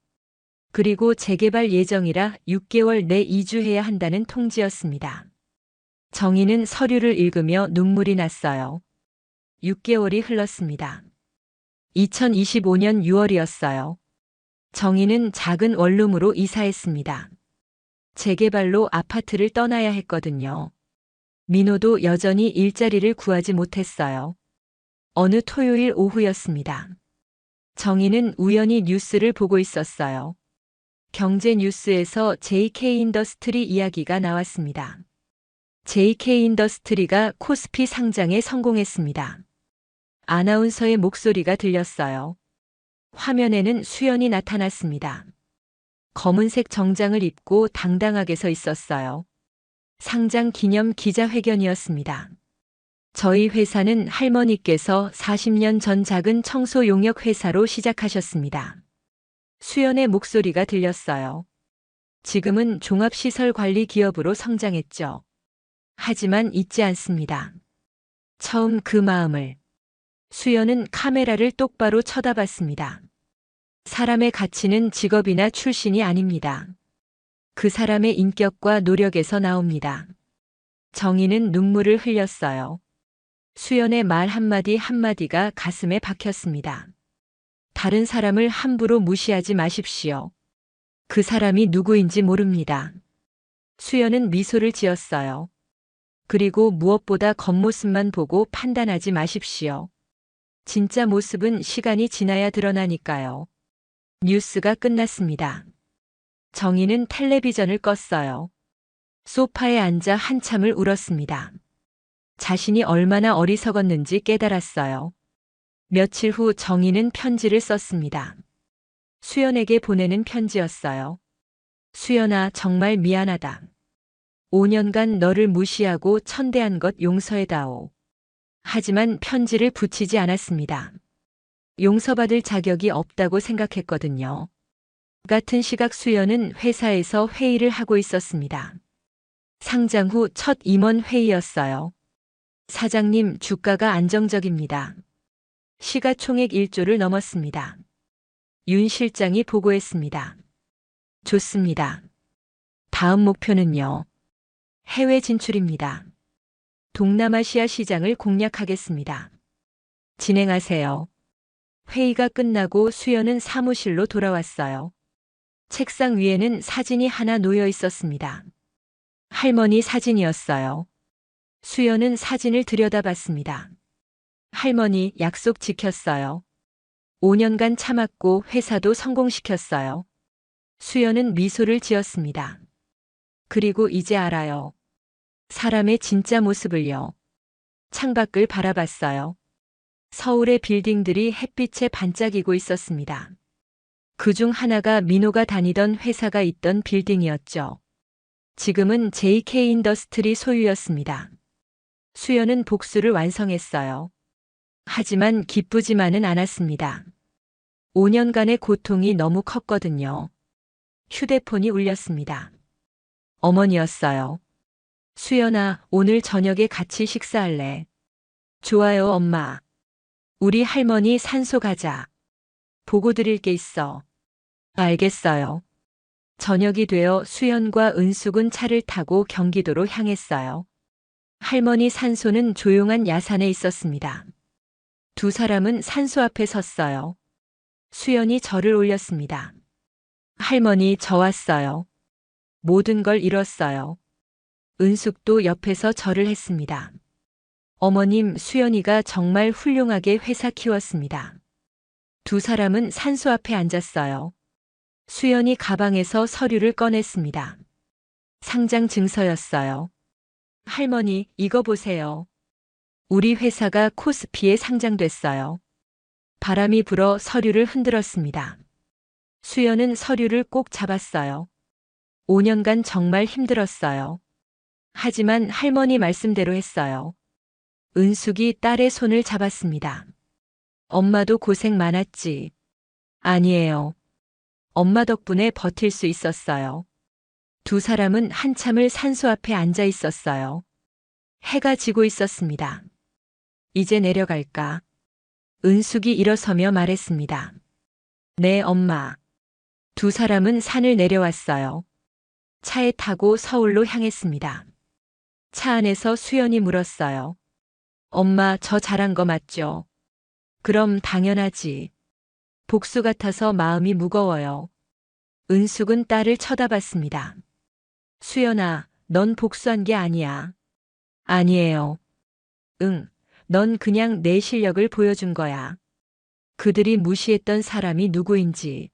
그리고 재개발 예정이라 6개월 내 이주해야 한다는 통지였습니다. 정희는 서류를 읽으며 눈물이 났어요. 6개월이 흘렀습니다. 2025년 6월이었어요. 정희는 작은 원룸으로 이사했습니다. 재개발로 아파트를 떠나야 했거든요. 민호도 여전히 일자리를 구하지 못했어요. 어느 토요일 오후였습니다. 정희는 우연히 뉴스를 보고 있었어요. 경제 뉴스에서 JK 인더스트리 이야기가 나왔습니다. JK 인더스트리가 코스피 상장에 성공했습니다. 아나운서의 목소리가 들렸어요. 화면에는 수연이 나타났습니다. 검은색 정장을 입고 당당하게 서 있었어요. 상장 기념 기자회견이었습니다. 저희 회사는 할머니께서 40년 전 작은 청소 용역 회사로 시작하셨습니다. 수연의 목소리가 들렸어요. 지금은 종합시설 관리 기업으로 성장했죠. 하지만 잊지 않습니다. 처음 그 마음을. 수연은 카메라를 똑바로 쳐다봤습니다. 사람의 가치는 직업이나 출신이 아닙니다. 그 사람의 인격과 노력에서 나옵니다. 정희는 눈물을 흘렸어요. 수연의 말 한마디 한마디가 가슴에 박혔습니다. 다른 사람을 함부로 무시하지 마십시오. 그 사람이 누구인지 모릅니다. 수연은 미소를 지었어요. 그리고 무엇보다 겉모습만 보고 판단하지 마십시오. 진짜 모습은 시간이 지나야 드러나니까요. 뉴스가 끝났습니다. 정희는 텔레비전을 껐어요. 소파에 앉아 한참을 울었습니다. 자신이 얼마나 어리석었는지 깨달았어요. 며칠 후 정희는 편지를 썼습니다. 수연에게 보내는 편지였어요. 수연아, 정말 미안하다. 5년간 너를 무시하고 천대한 것 용서해다오. 하지만 편지를 붙이지 않았습니다. 용서받을 자격이 없다고 생각했거든요. 같은 시각 수연은 회사에서 회의를 하고 있었습니다. 상장 후 첫 임원 회의였어요. 사장님, 주가가 안정적입니다. 시가총액 1조를 넘었습니다. 윤 실장이 보고했습니다. 좋습니다. 다음 목표는요. 해외 진출입니다. 동남아시아 시장을 공략하겠습니다. 진행하세요. 회의가 끝나고 수연은 사무실로 돌아왔어요. 책상 위에는 사진이 하나 놓여 있었습니다. 할머니 사진이었어요. 수연은 사진을 들여다봤습니다. 할머니, 약속 지켰어요. 5년간 참았고 회사도 성공시켰어요. 수연은 미소를 지었습니다. 그리고 이제 알아요. 사람의 진짜 모습을요. 창밖을 바라봤어요. 서울의 빌딩들이 햇빛에 반짝이고 있었습니다. 그중 하나가 민호가 다니던 회사가 있던 빌딩이었죠. 지금은 JK 인더스트리 소유였습니다. 수연은 복수를 완성했어요. 하지만 기쁘지만은 않았습니다. 5년간의 고통이 너무 컸거든요. 휴대폰이 울렸습니다. 어머니였어요. 수연아, 오늘 저녁에 같이 식사할래? 좋아요, 엄마. 우리 할머니 산소 가자. 보고 드릴 게 있어. 알겠어요. 저녁이 되어 수연과 은숙은 차를 타고 경기도로 향했어요. 할머니 산소는 조용한 야산에 있었습니다. 두 사람은 산소 앞에 섰어요. 수연이 절을 올렸습니다. 할머니, 저 왔어요. 모든 걸 잃었어요. 은숙도 옆에서 절을 했습니다. 어머님, 수연이가 정말 훌륭하게 회사 키웠습니다. 두 사람은 산소 앞에 앉았어요. 수연이 가방에서 서류를 꺼냈습니다. 상장 증서였어요. 할머니, 이거 보세요. 우리 회사가 코스피에 상장됐어요. 바람이 불어 서류를 흔들었습니다. 수연은 서류를 꼭 잡았어요. 5년간 정말 힘들었어요. 하지만 할머니 말씀대로 했어요. 은숙이 딸의 손을 잡았습니다. 엄마도 고생 많았지. 아니에요. 엄마 덕분에 버틸 수 있었어요. 두 사람은 한참을 산소 앞에 앉아 있었어요. 해가 지고 있었습니다. 이제 내려갈까? 은숙이 일어서며 말했습니다. 네, 엄마. 두 사람은 산을 내려왔어요. 차에 타고 서울로 향했습니다. 차 안에서 수연이 물었어요. 엄마, 저 잘한 거 맞죠? 그럼 당연하지. 복수 같아서 마음이 무거워요. 은숙은 딸을 쳐다봤습니다. 수연아, 넌 복수한 게 아니야. 아니에요. 응, 넌 그냥 내 실력을 보여준 거야. 그들이 무시했던 사람이 누구인지.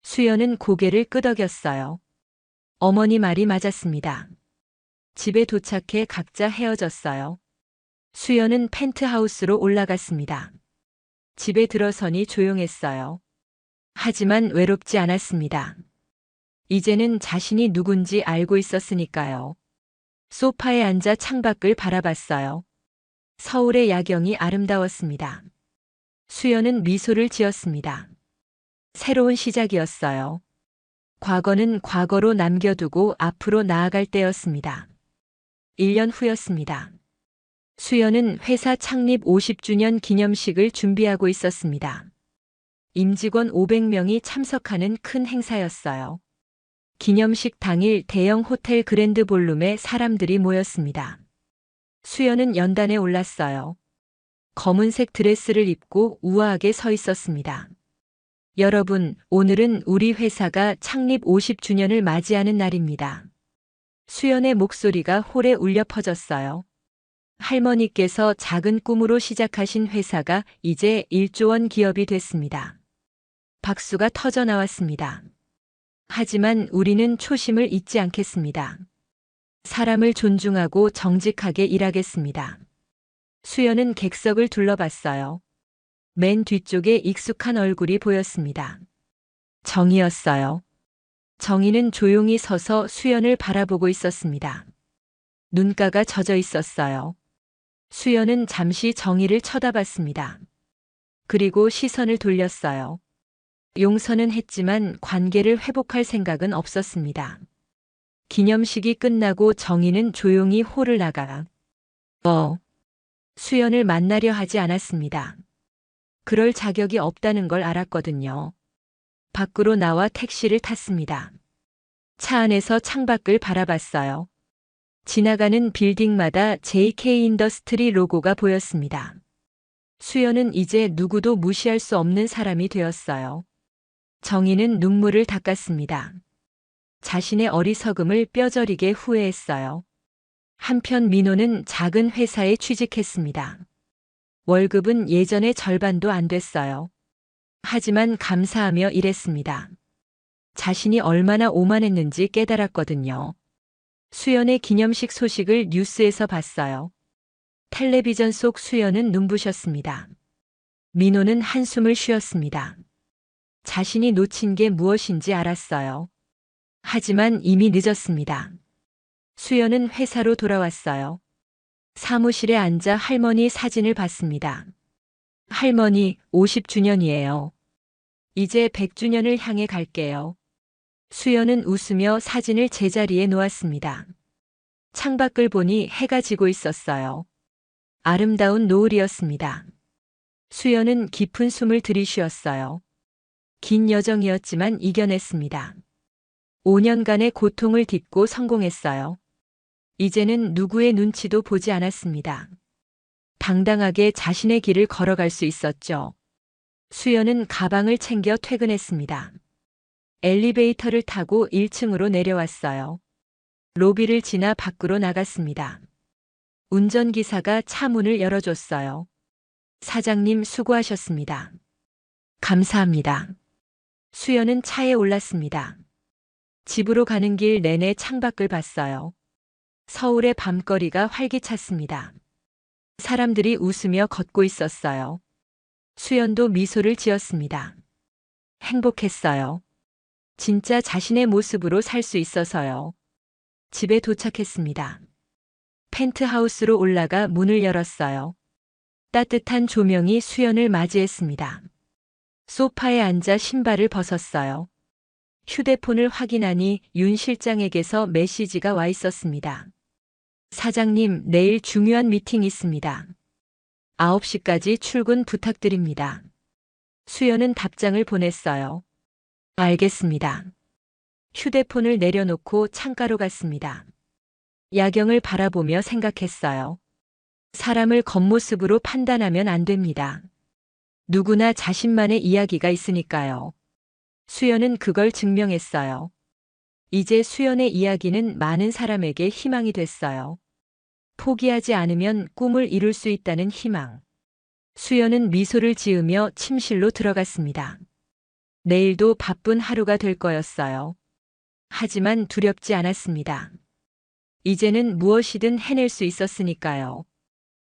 수연은 고개를 끄덕였어요. 어머니 말이 맞았습니다. 집에 도착해 각자 헤어졌어요. 수연은 펜트하우스로 올라갔습니다. 집에 들어서니 조용했어요. 하지만 외롭지 않았습니다. 이제는 자신이 누군지 알고 있었으니까요. 소파에 앉아 창밖을 바라봤어요. 서울의 야경이 아름다웠습니다. 수연은 미소를 지었습니다. 새로운 시작이었어요. 과거는 과거로 남겨두고 앞으로 나아갈 때였습니다. 1년 후였습니다. 수연은 회사 창립 50주년 기념식을 준비하고 있었습니다. 임직원 500명이 참석하는 큰 행사였어요. 기념식 당일 대형 호텔 그랜드 볼룸에 사람들이 모였습니다. 수연은 연단에 올랐어요. 검은색 드레스를 입고 우아하게 서 있었습니다. 여러분, 오늘은 우리 회사가 창립 50주년을 맞이하는 날입니다. 수연의 목소리가 홀에 울려 퍼졌어요. 할머니께서 작은 꿈으로 시작하신 회사가 이제 1조 원 기업이 됐습니다. 박수가 터져 나왔습니다. 하지만 우리는 초심을 잊지 않겠습니다. 사람을 존중하고 정직하게 일하겠습니다. 수연은 객석을 둘러봤어요. 맨 뒤쪽에 익숙한 얼굴이 보였습니다. 정희였어요. 정희는 조용히 서서 수연을 바라보고 있었습니다. 눈가가 젖어 있었어요. 수연은 잠시 정희를 쳐다봤습니다. 그리고 시선을 돌렸어요. 용서는 했지만 관계를 회복할 생각은 없었습니다. 기념식이 끝나고 정희는 조용히 홀을 나가 수연을 만나려 하지 않았습니다. 그럴 자격이 없다는 걸 알았거든요. 밖으로 나와 택시를 탔습니다. 차 안에서 창밖을 바라봤어요. 지나가는 빌딩마다 JK 인더스트리 로고가 보였습니다. 수연은 이제 누구도 무시할 수 없는 사람이 되었어요. 정희는 눈물을 닦았습니다. 자신의 어리석음을 뼈저리게 후회했어요. 한편 민호는 작은 회사에 취직했습니다. 월급은 예전의 절반도 안 됐어요. 하지만 감사하며 일했습니다. 자신이 얼마나 오만했는지 깨달았거든요. 수연의 기념식 소식을 뉴스에서 봤어요. 텔레비전 속 수연은 눈부셨습니다. 민호는 한숨을 쉬었습니다. 자신이 놓친 게 무엇인지 알았어요. 하지만 이미 늦었습니다. 수연은 회사로 돌아왔어요. 사무실에 앉아 할머니 사진을 봤습니다. 할머니, 50주년이에요. 이제 100주년을 향해 갈게요. 수연은 웃으며 사진을 제자리에 놓았습니다. 창밖을 보니 해가 지고 있었어요. 아름다운 노을이었습니다. 수연은 깊은 숨을 들이쉬었어요. 긴 여정이었지만 이겨냈습니다. 5년간의 고통을 딛고 성공했어요. 이제는 누구의 눈치도 보지 않았습니다. 당당하게 자신의 길을 걸어갈 수 있었죠. 수연은 가방을 챙겨 퇴근했습니다. 엘리베이터를 타고 1층으로 내려왔어요. 로비를 지나 밖으로 나갔습니다. 운전기사가 차 문을 열어줬어요. 사장님 수고하셨습니다. 감사합니다. 수연은 차에 올랐습니다. 집으로 가는 길 내내 창밖을 봤어요. 서울의 밤거리가 활기찼습니다. 사람들이 웃으며 걷고 있었어요. 수연도 미소를 지었습니다. 행복했어요. 진짜 자신의 모습으로 살 수 있어서요. 집에 도착했습니다. 펜트하우스로 올라가 문을 열었어요. 따뜻한 조명이 수연을 맞이했습니다. 소파에 앉아 신발을 벗었어요. 휴대폰을 확인하니 윤 실장에게서 메시지가 와 있었습니다. 사장님, 내일 중요한 미팅 있습니다. 9시까지 출근 부탁드립니다. 수연은 답장을 보냈어요. 알겠습니다. 휴대폰을 내려놓고 창가로 갔습니다. 야경을 바라보며 생각했어요. 사람을 겉모습으로 판단하면 안 됩니다. 누구나 자신만의 이야기가 있으니까요. 수연은 그걸 증명했어요. 이제 수연의 이야기는 많은 사람에게 희망이 됐어요. 포기하지 않으면 꿈을 이룰 수 있다는 희망. 수연은 미소를 지으며 침실로 들어갔습니다. 내일도 바쁜 하루가 될 거였어요. 하지만 두렵지 않았습니다. 이제는 무엇이든 해낼 수 있었으니까요.